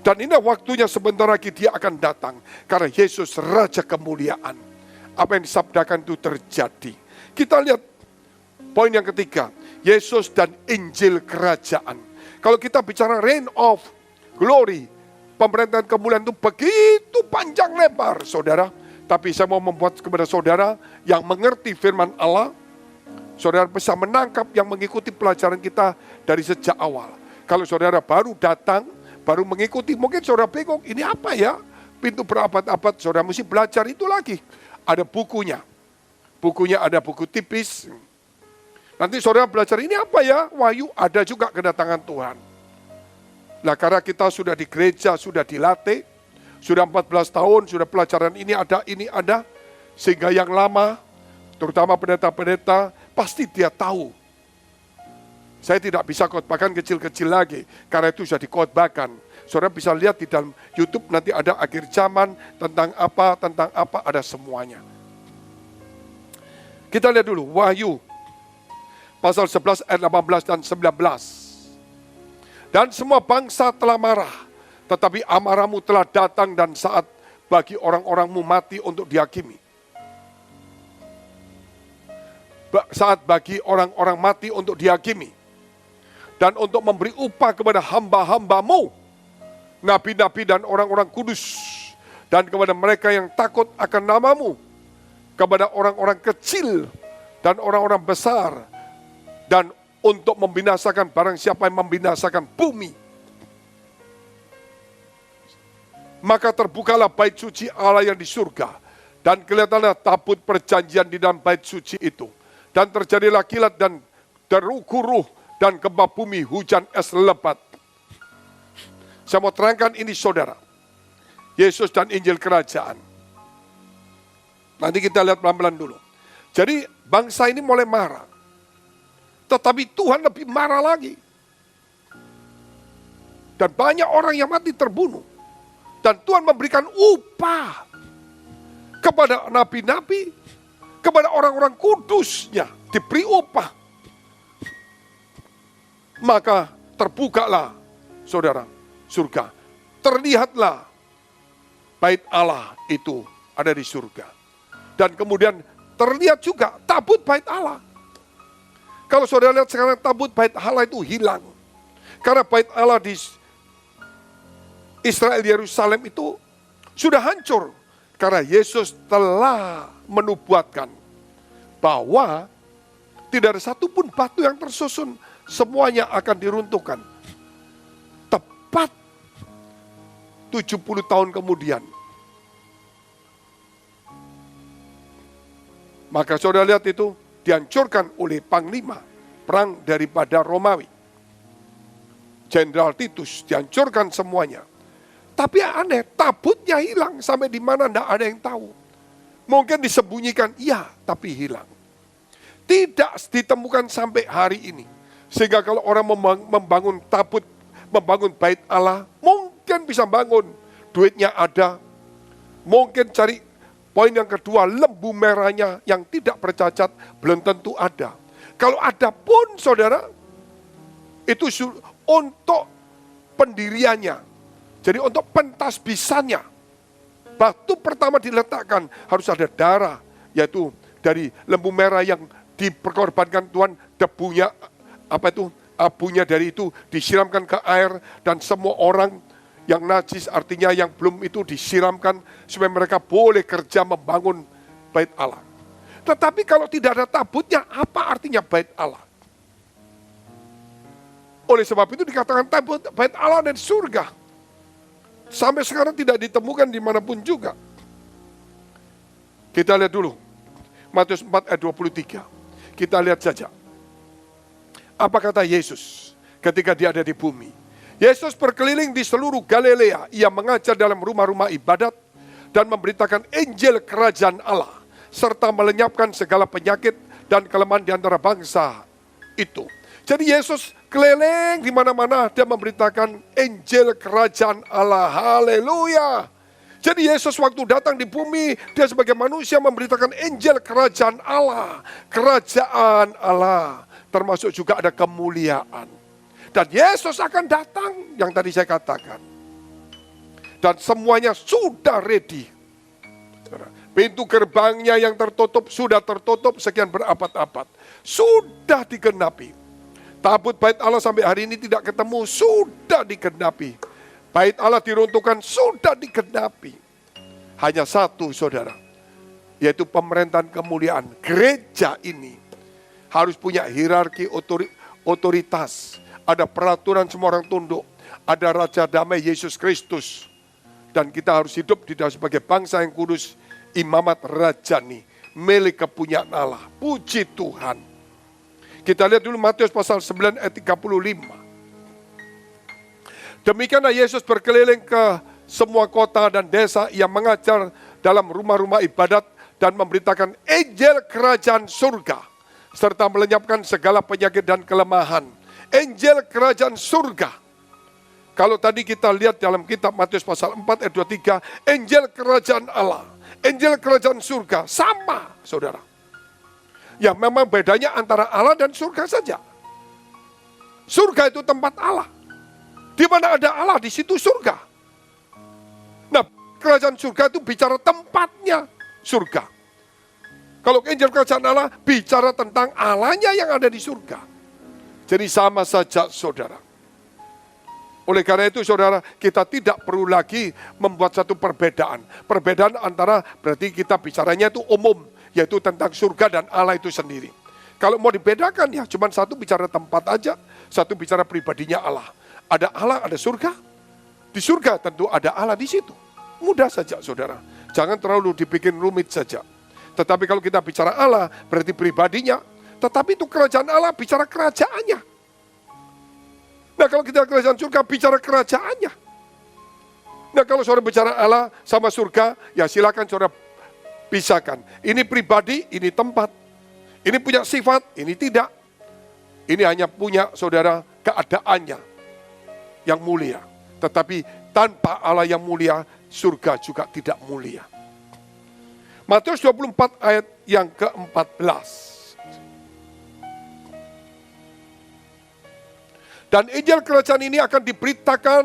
Dan inilah waktunya sebentar lagi dia akan datang. Karena Yesus Raja Kemuliaan. Apa yang disabdakan itu terjadi. Kita lihat poin yang ketiga. Yesus dan Injil Kerajaan. Kalau kita bicara reign of glory, pemerintahan kemuliaan itu begitu panjang lebar, saudara. Tapi saya mau membuat kepada saudara yang mengerti firman Allah, saudara bisa menangkap yang mengikuti pelajaran kita dari sejak awal. Kalau saudara baru datang, baru mengikuti, mungkin saudara bingung, ini apa ya? Pintu berabad-abad, saudara mesti belajar itu lagi. Ada bukunya. Bukunya ada buku tipis. Nanti saudara belajar ini apa ya? Wahyu, ada juga kedatangan Tuhan. Nah, karena kita sudah di gereja, sudah dilatih, sudah 14 tahun, sudah pelajaran ini ada, sehingga yang lama, terutama pendeta-pendeta, pasti dia tahu. Saya tidak bisa khotbahkan kecil-kecil lagi, karena itu sudah dikhotbahkan. Saudara bisa lihat di dalam YouTube, nanti ada akhir zaman, tentang apa, ada semuanya. Kita lihat dulu, Wahyu, pasal 11 ayat 18 dan 19. Dan semua bangsa telah marah, tetapi amarahmu telah datang dan saat bagi orang-orangmu mati untuk dihakimi. Saat bagi orang-orang mati untuk dihakimi. Dan untuk memberi upah kepada hamba-hambamu, nabi-nabi dan orang-orang kudus. Dan kepada mereka yang takut akan namamu. Kepada orang-orang kecil dan orang-orang besar. Dan untuk membinasakan barang siapa yang membinasakan bumi. Maka terbukalah bait suci Allah yang di surga. Dan kelihatanlah tabut perjanjian di dalam bait suci itu. Dan terjadilah kilat dan deru-guruh dan gempa bumi, hujan es lebat. Saya mau terangkan ini saudara. Yesus dan Injil Kerajaan. Nanti kita lihat pelan-pelan dulu. Jadi bangsa ini mulai marah. Tetapi Tuhan lebih marah lagi. Dan banyak orang yang mati terbunuh. Dan Tuhan memberikan upah kepada nabi-nabi, kepada orang-orang kudusnya diberi upah. Maka terbukalah, saudara, surga. Terlihatlah bait Allah itu ada di surga. Dan kemudian terlihat juga tabut bait Allah. Kalau saudara lihat sekarang tabut bait Allah itu hilang. Karena bait Allah di Israel Yerusalem itu sudah hancur. Karena Yesus telah menubuatkan bahwa tidak ada satupun batu yang tersusun. Semuanya akan diruntuhkan. Tepat 70 tahun kemudian. Maka saudara lihat itu dihancurkan oleh panglima perang daripada Romawi. Jenderal Titus dihancurkan semuanya. Tapi aneh, tabutnya hilang sampai di mana tidak ada yang tahu. Mungkin disembunyikan, iya, tapi hilang. Tidak ditemukan sampai hari ini. Sehingga kalau orang membangun tabut, membangun bait Allah, mungkin bisa bangun. Duitnya ada. Mungkin cari poin yang kedua, lembu merahnya yang tidak bercacat, belum tentu ada. Kalau ada pun saudara, itu untuk pendiriannya. Jadi untuk pentasbisannya. Batu pertama diletakkan harus ada darah, yaitu dari lembu merah yang diperkorbankan Tuhan, debunya, abunya dari itu disiramkan ke air, dan semua orang yang najis, artinya yang belum itu disiramkan supaya mereka boleh kerja membangun bait Allah. Tetapi kalau tidak ada tabutnya, apa artinya bait Allah? Oleh sebab itu dikatakan tabut bait Allah dari surga. Sampai sekarang tidak ditemukan dimanapun juga. Kita lihat dulu Matius 4 ayat 23. Kita lihat saja. Apa kata Yesus ketika dia ada di bumi? Yesus berkeliling di seluruh Galilea. Ia mengajar dalam rumah-rumah ibadat dan memberitakan Injil kerajaan Allah, serta melenyapkan segala penyakit dan kelemahan di antara bangsa itu. Jadi Yesus keliling di mana-mana, dia memberitakan Injil kerajaan Allah. Haleluya. Jadi Yesus waktu datang di bumi, dia sebagai manusia memberitakan Injil kerajaan Allah. Kerajaan Allah, termasuk juga ada kemuliaan. Dan Yesus akan datang, yang tadi saya katakan. Dan semuanya sudah ready. Pintu gerbangnya yang tertutup, sudah tertutup sekian berabad-abad. Sudah digenapi. Tabut bait Allah sampai hari ini tidak ketemu, sudah digenapi. Bait Allah diruntuhkan, sudah digenapi. Hanya satu saudara, yaitu pemerintahan kemuliaan. Gereja ini harus punya hierarki otoritas. Ada peraturan semua orang tunduk. Ada Raja Damai Yesus Kristus. Dan kita harus hidup di dalam sebagai bangsa yang kudus. Imamat rajani, milik kepunyaan Allah. Puji Tuhan. Kita lihat dulu Matius pasal 9 ayat 35. Demikianlah Yesus berkeliling ke semua kota dan desa. Ia mengajar dalam rumah-rumah ibadat dan memberitakan Injil kerajaan surga, serta melenyapkan segala penyakit dan kelemahan. Injil kerajaan surga. Kalau tadi kita lihat dalam kitab Matius pasal 4 ayat 23, Injil kerajaan Allah, Injil kerajaan surga, sama saudara. Ya memang bedanya antara Allah dan surga saja. Surga itu tempat Allah. Di mana ada Allah, di situ surga. Nah, kerajaan surga itu bicara tempatnya surga. Kalau Injil kerajaan Allah bicara tentang Allahnya yang ada di surga. Jadi sama saja saudara. Oleh karena itu saudara, kita tidak perlu lagi membuat satu perbedaan. Perbedaan antara berarti kita bicaranya itu umum, yaitu tentang surga dan Allah itu sendiri. Kalau mau dibedakan ya cuma satu bicara tempat aja, satu bicara pribadinya Allah. Ada Allah, ada surga. Di surga tentu ada Allah di situ. Mudah saja saudara. Jangan terlalu dibikin rumit saja. Tetapi kalau kita bicara Allah berarti pribadinya. Tetapi itu kerajaan Allah bicara kerajaannya. Nah kalau kita kerajaan surga bicara kerajaannya. Nah kalau saudara bicara Allah sama surga, ya silakan saudara pisahkan. Ini pribadi, ini tempat. Ini punya sifat, ini tidak. Ini hanya punya saudara keadaannya yang mulia. Tetapi tanpa Allah yang mulia, surga juga tidak mulia. Matius 24 ayat yang ke-14. Dan Injil kerajaan ini akan diberitakan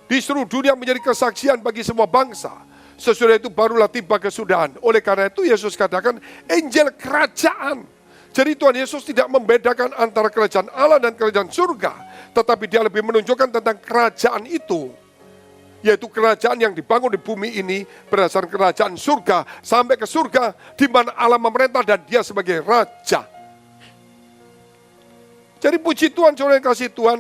di seluruh dunia menjadi kesaksian bagi semua bangsa. Sesudah itu barulah tiba kesudahan. Oleh karena itu Yesus katakan Injil kerajaan. Jadi Tuhan Yesus tidak membedakan antara kerajaan Allah dan kerajaan surga. Tetapi dia lebih menunjukkan tentang kerajaan itu. Yaitu kerajaan yang dibangun di bumi ini berdasarkan kerajaan surga. Sampai ke surga di mana Allah memerintah dan dia sebagai raja. Jadi puji Tuhan, saudara yang kasih Tuhan,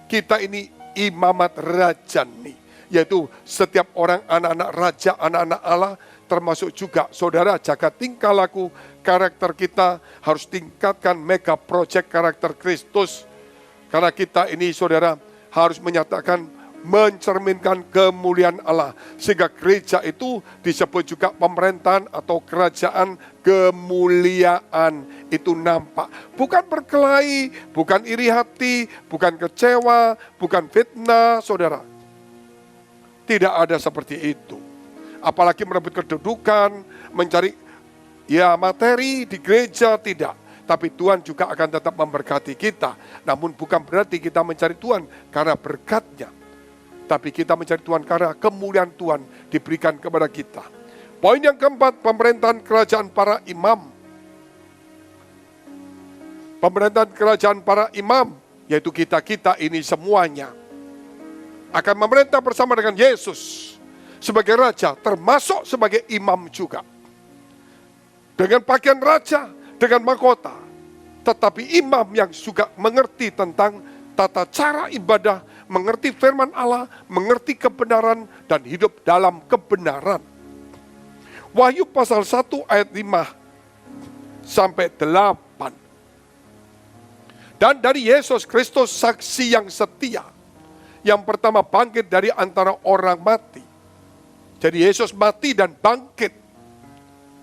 kita ini imamat rajani. Yaitu setiap orang anak-anak raja, anak-anak Allah, termasuk juga saudara, jaga tingkah laku, karakter kita harus tingkatkan mega project karakter Kristus. Karena kita ini saudara harus menyatakan, mencerminkan kemuliaan Allah. Sehingga gereja itu disebut juga pemerintahan atau kerajaan kemuliaan. Itu nampak. Bukan berkelahi, bukan iri hati, bukan kecewa, bukan fitnah, saudara. Tidak ada seperti itu. Apalagi merebut kedudukan, mencari materi di gereja, tidak. Tapi Tuhan juga akan tetap memberkati kita. Namun bukan berarti kita mencari Tuhan karena berkatnya. Tapi kita mencari Tuhan karena kemuliaan Tuhan diberikan kepada kita. Poin yang keempat, pemerintahan kerajaan para imam. Pemerintahan kerajaan para imam, yaitu kita-kita ini semuanya, akan memerintah bersama dengan Yesus sebagai raja, termasuk sebagai imam juga. Dengan pakaian raja, dengan mahkota. Tetapi imam yang juga mengerti tentang tata cara ibadah, mengerti firman Allah, mengerti kebenaran, dan hidup dalam kebenaran. Wahyu pasal 1 ayat 5 sampai 8. Dan dari Yesus Kristus saksi yang setia, yang pertama bangkit dari antara orang mati. Jadi Yesus mati dan bangkit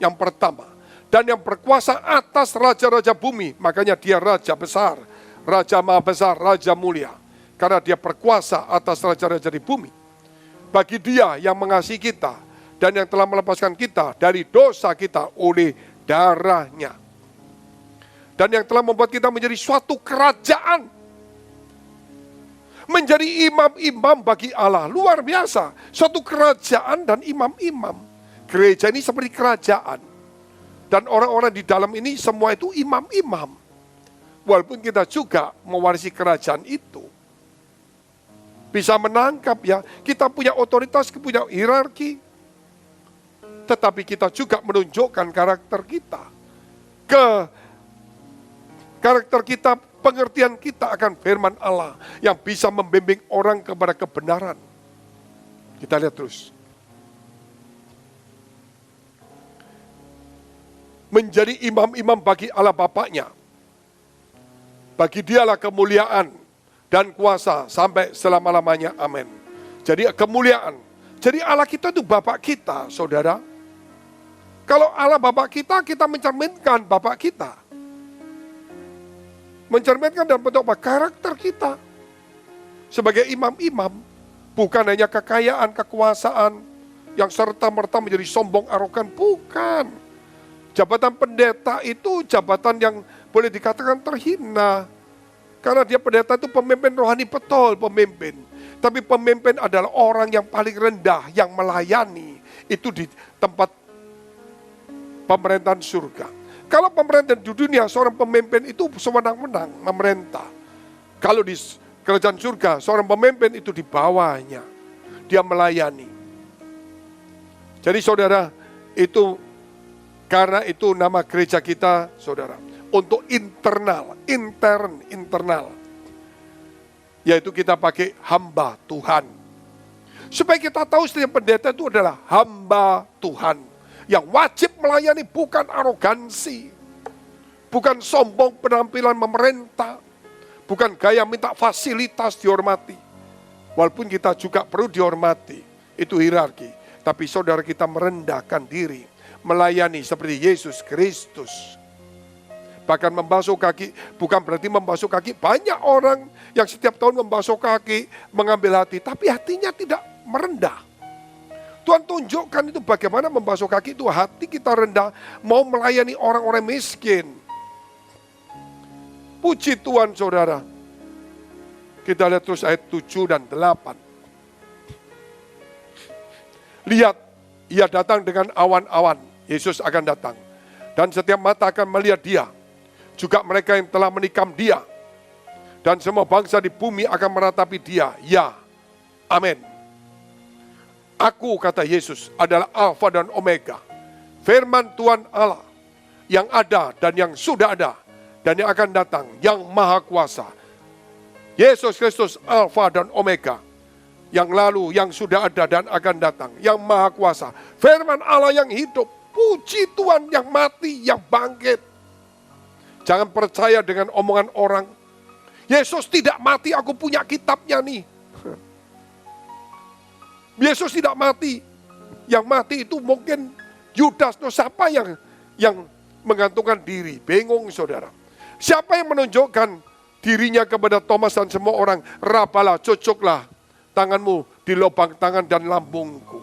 yang pertama. Dan yang berkuasa atas raja-raja bumi, makanya dia raja besar, raja maha besar, raja mulia. Karena dia berkuasa atas raja-raja di bumi. Bagi dia yang mengasihi kita dan yang telah melepaskan kita dari dosa kita oleh darahnya. Dan yang telah membuat kita menjadi suatu kerajaan. Menjadi imam-imam bagi Allah. Luar biasa. Suatu kerajaan dan imam-imam. Gereja ini seperti kerajaan. Dan orang-orang di dalam ini semua itu imam-imam. Walaupun kita juga mewarisi kerajaan itu. Bisa menangkap ya, kita punya otoritas, punya hierarki. Tetapi kita juga menunjukkan karakter kita. Karakter kita, pengertian kita akan firman Allah yang bisa membimbing orang kepada kebenaran. Kita lihat terus. Menjadi imam-imam bagi Allah Bapaknya. Bagi dialah kemuliaan dan kuasa sampai selama-lamanya. Amin. Jadi kemuliaan. Jadi Allah kita itu Bapak kita, saudara. Kalau Allah Bapak kita, kita mencerminkan Bapak kita. Mencerminkan dalam bentuk apa? Karakter kita. Sebagai imam-imam, bukan hanya kekayaan, kekuasaan, yang serta-merta menjadi sombong, arogan. Bukan. Jabatan pendeta itu jabatan yang boleh dikatakan terhina. Karena dia pendeta itu pemimpin rohani, betul pemimpin. Tapi pemimpin adalah orang yang paling rendah, yang melayani. Itu di tempat pemerintahan surga. Kalau pemerintahan di dunia, seorang pemimpin itu sewenang-wenang memerintah. Kalau di kerajaan surga, seorang pemimpin itu di bawahnya. Dia melayani. Jadi saudara, itu karena itu nama gereja kita, saudara. Untuk internal. Yaitu kita pakai hamba Tuhan. Supaya kita tahu setiap pendeta itu adalah hamba Tuhan. Yang wajib melayani, bukan arogansi. Bukan sombong penampilan memerintah. Bukan gaya minta fasilitas dihormati. Walaupun kita juga perlu dihormati. Itu hierarki. Tapi saudara kita merendahkan diri. Melayani seperti Yesus Kristus. Bahkan membasuh kaki, bukan berarti membasuh kaki. Banyak orang yang setiap tahun membasuh kaki, mengambil hati. Tapi hatinya tidak merendah. Tuhan tunjukkan itu bagaimana membasuh kaki itu hati kita rendah, mau melayani orang-orang miskin. Puji Tuhan saudara. Kita lihat terus ayat 7 dan 8. Lihat, ia datang dengan awan-awan. Yesus akan datang. Dan setiap mata akan melihat dia. Juga mereka yang telah menikam dia. Dan semua bangsa di bumi akan meratapi dia. Ya, amin. Aku, kata Yesus, adalah Alfa dan Omega. Firman Tuhan Allah yang ada dan yang sudah ada dan yang akan datang, yang maha kuasa. Yesus Kristus Alfa dan Omega. Yang lalu, yang sudah ada dan akan datang, yang maha kuasa. Firman Allah yang hidup. Puji Tuhan yang mati, yang bangkit. Jangan percaya dengan omongan orang. Yesus tidak mati, aku punya kitabnya nih. Yesus tidak mati. Yang mati itu mungkin Yudas, siapa yang menggantungkan diri? Bingung saudara. Siapa yang menunjukkan dirinya kepada Thomas dan semua orang? Rabalah, cocoklah tanganmu di lubang tangan dan lambungku.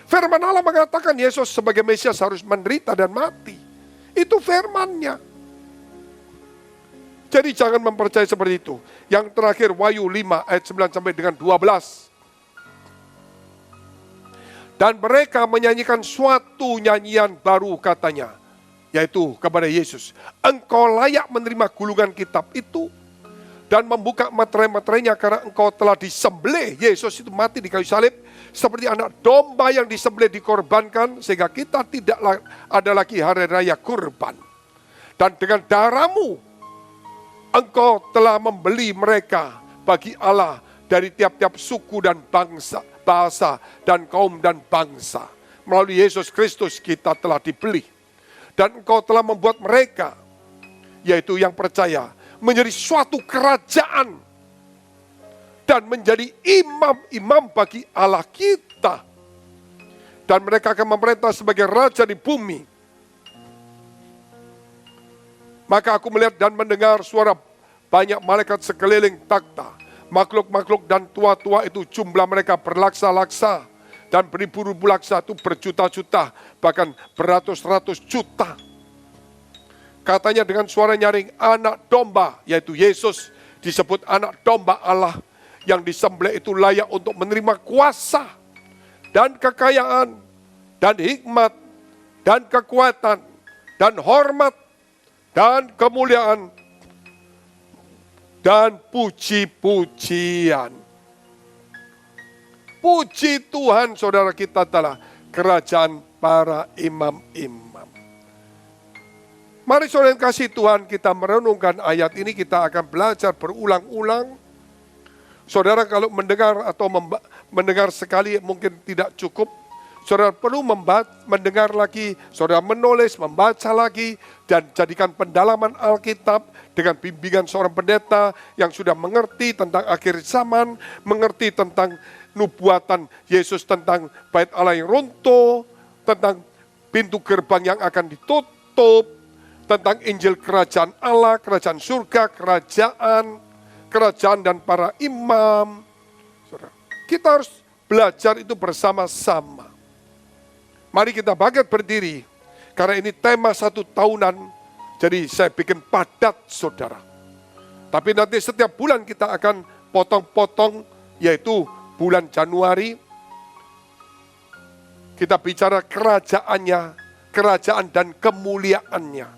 Firman Allah mengatakan Yesus sebagai Mesias harus menderita dan mati. Itu firmannya. Jadi jangan mempercayai seperti itu. Yang terakhir Wahyu 5 ayat 9 sampai dengan 12. Dan mereka menyanyikan suatu nyanyian baru katanya. Yaitu kepada Yesus. Engkau layak menerima gulungan kitab itu. Dan membuka materai-materainya karena engkau telah disembelih. Yesus itu mati di kayu salib. Seperti anak domba yang disembelih dikorbankan. Sehingga kita tidak ada lagi hari raya kurban. Dan dengan darahmu. Engkau telah membeli mereka bagi Allah. Dari tiap-tiap suku dan bangsa. Bahasa dan kaum dan bangsa. Melalui Yesus Kristus kita telah dibeli. Dan engkau telah membuat mereka, yaitu yang percaya, menjadi suatu kerajaan. Dan menjadi imam-imam bagi Allah kita. Dan mereka akan memerintah sebagai raja di bumi. Maka aku melihat dan mendengar suara banyak malaikat sekeliling takhta. Makhluk-makhluk dan tua-tua itu jumlah mereka berlaksa-laksa. Dan beribu-ribu laksa itu berjuta-juta. Bahkan beratus-ratus juta. Katanya dengan suara nyaring, anak domba, yaitu Yesus, disebut anak domba Allah. Yang disembelih itu layak untuk menerima kuasa. Dan kekayaan. Dan hikmat. Dan kekuatan. Dan hormat. Dan kemuliaan. Dan puji-pujian. Puji Tuhan saudara kita adalah kerajaan para imam-imam. Mari saudara yang kasih Tuhan kita merenungkan ayat ini, kita akan belajar berulang-ulang. Saudara kalau mendengar atau mendengar sekali mungkin tidak cukup. Saudara perlu mendengar lagi, saudara menulis, membaca lagi, dan jadikan pendalaman Alkitab dengan bimbingan seorang pendeta yang sudah mengerti tentang akhir zaman, mengerti tentang nubuatan Yesus tentang bait Allah yang runtuh, tentang pintu gerbang yang akan ditutup, tentang Injil kerajaan Allah, kerajaan surga, kerajaan dan para imam. Saudara, kita harus belajar itu bersama-sama. Mari kita bangkit berdiri, karena ini tema 1 tahunan, jadi saya bikin padat saudara. Tapi nanti setiap bulan kita akan potong-potong, yaitu bulan Januari, kita bicara kerajaannya, kerajaan dan kemuliaannya.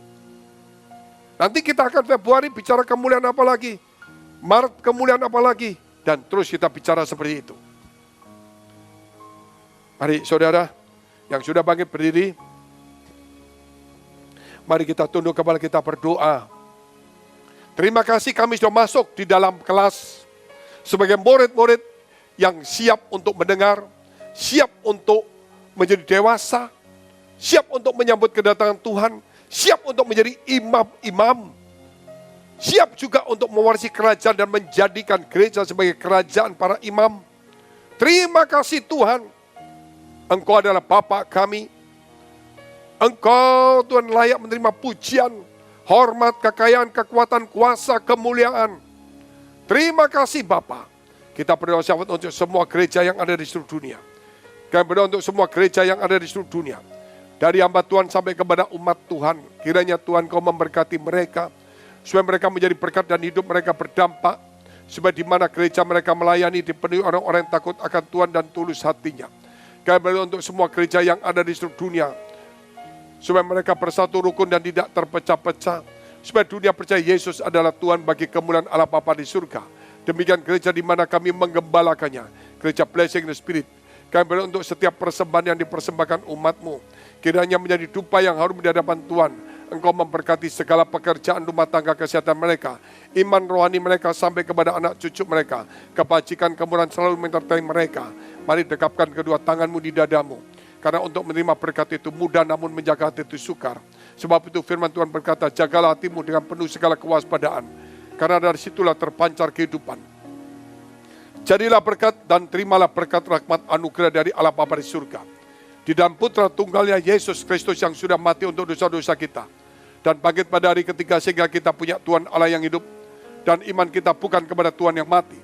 Nanti kita akan Februari bicara kemuliaan apa lagi, Maret kemuliaan apa lagi, dan terus kita bicara seperti itu. Mari saudara, yang sudah bangkit berdiri, mari kita tunduk kepala kita berdoa. Terima kasih kami sudah masuk di dalam kelas sebagai murid-murid yang siap untuk mendengar, siap untuk menjadi dewasa, siap untuk menyambut kedatangan Tuhan, siap untuk menjadi imam-imam, siap juga untuk mewarisi kerajaan dan menjadikan gereja sebagai kerajaan para imam. Terima kasih Tuhan. Engkau adalah Bapa kami. Engkau Tuhan layak menerima pujian, hormat, kekayaan, kekuatan, kuasa, kemuliaan. Terima kasih Bapa. Kita berdoa syafaat untuk semua gereja yang ada di seluruh dunia. Kami berdoa untuk semua gereja yang ada di seluruh dunia. Dari hamba Tuhan sampai kepada umat Tuhan. Kiranya Tuhan Kau memberkati mereka. Supaya mereka menjadi berkat dan hidup mereka berdampak. Supaya di mana gereja mereka melayani dipenuhi orang-orang yang takut akan Tuhan dan tulus hatinya. Kami berdoa untuk semua gereja yang ada di seluruh dunia. Supaya mereka bersatu rukun dan tidak terpecah-pecah. Supaya dunia percaya Yesus adalah Tuhan bagi kemuliaan Allah Bapa di surga. Demikian gereja di mana kami menggembalakannya. Gereja Blessing the Spirit. Kami berdoa untuk setiap persembahan yang dipersembahkan umat-Mu. Kiranya menjadi dupa yang harum di hadapan Tuhan. Engkau memberkati segala pekerjaan rumah tangga kesehatan mereka. Iman rohani mereka sampai kepada anak cucu mereka. Kebajikan kemurahan selalu menyertai mereka. Mari dekapkan kedua tanganmu di dadamu. Karena untuk menerima berkat itu mudah namun menjaga hati itu sukar. Sebab itu firman Tuhan berkata, jagalah hatimu dengan penuh segala kewaspadaan. Karena dari situlah terpancar kehidupan. Jadilah berkat dan terimalah berkat rahmat anugerah dari Allah Bapa di surga. Di dalam putra tunggalnya Yesus Kristus yang sudah mati untuk dosa-dosa kita. Dan bangkit pada hari ketiga sehingga kita punya Tuhan Allah yang hidup. Dan iman kita bukan kepada Tuhan yang mati.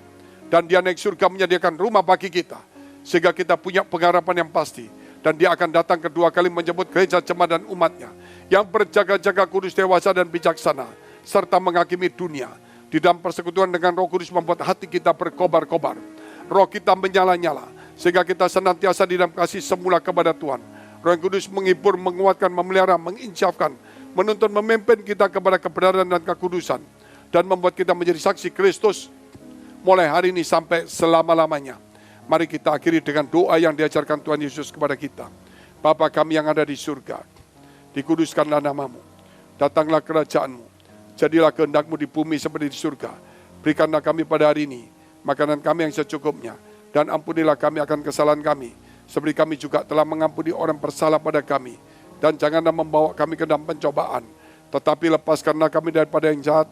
Dan Dia naik surga menyediakan rumah bagi kita. Sehingga kita punya pengharapan yang pasti. Dan Dia akan datang kedua kali menjemput gereja jemaat dan umatnya. Yang berjaga-jaga kudus, dewasa dan bijaksana. Serta menghakimi dunia. Di dalam persekutuan dengan Roh Kudus membuat hati kita berkobar-kobar. Roh kita menyala-nyala. Sehingga kita senantiasa di dalam kasih semula kepada Tuhan. Roh yang Kudus menghibur, menguatkan, memelihara, menginsyafkan. Menuntun, memimpin kita kepada kebenaran dan kekudusan. Dan membuat kita menjadi saksi Kristus. Mulai hari ini sampai selama-lamanya. Mari kita akhiri dengan doa yang diajarkan Tuhan Yesus kepada kita. Bapa kami yang ada di surga. Dikuduskanlah namamu. Datanglah kerajaanmu. Jadilah kehendak-Mu di bumi seperti di surga. Berikanlah kami pada hari ini makanan kami yang secukupnya. Dan ampunilah kami akan kesalahan kami. Seperti kami juga telah mengampuni orang bersalah pada kami. Dan janganlah membawa kami ke dalam pencobaan. Tetapi lepaskanlah kami daripada yang jahat.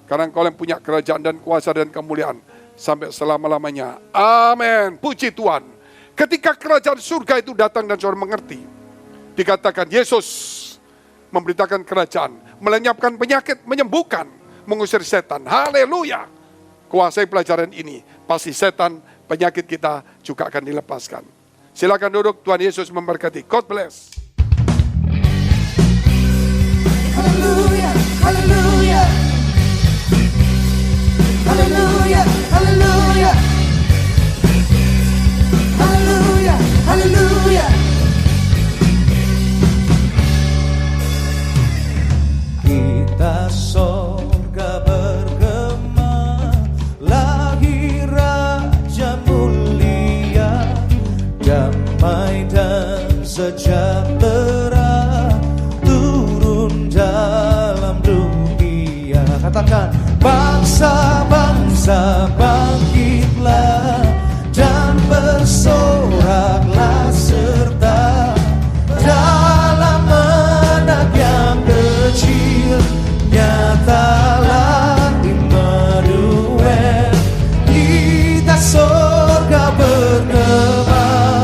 Karena Engkau yang punya kerajaan dan kuasa dan kemuliaan. Sampai selama-lamanya. Amin. Puji Tuhan. Ketika kerajaan surga itu datang dan saudara mengerti. Dikatakan Yesus memberitakan kerajaan, melenyapkan penyakit, menyembuhkan, mengusir setan. Haleluya. Kuasai pelajaran ini, pasti setan, penyakit kita juga akan dilepaskan. Silakan duduk, Tuhan Yesus memberkati. God bless. Haleluya, haleluya. Haleluya, haleluya. Haleluya, haleluya. Kita sorga bergema, lagi Raja mulia, damai dan sejahtera turun dalam dunia. Katakan, bangsa-bangsa bangkitlah dan bersoraklah serta dalam anak yang kecil nyatalah Immanuel. Kita sorga bergema,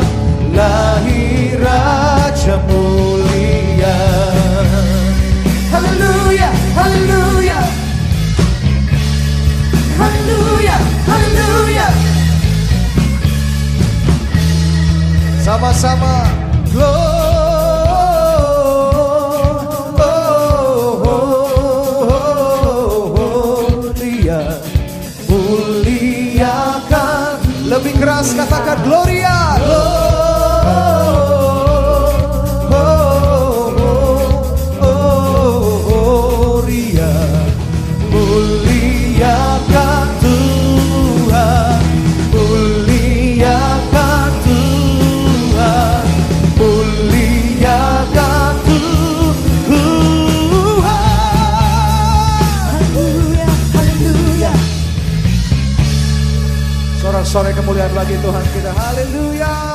lahir Raja mulia. Haleluya, haleluya. Haleluya, haleluya. Sama-sama Gloria, muliakan. Lebih keras katakan Gloria. Gloria, muliakan Tuhan, muliakan Tuhan, muliakan Tuhan. Haleluya, haleluya. Sorak-sorai kemuliaan bagi Tuhan kita. Haleluya.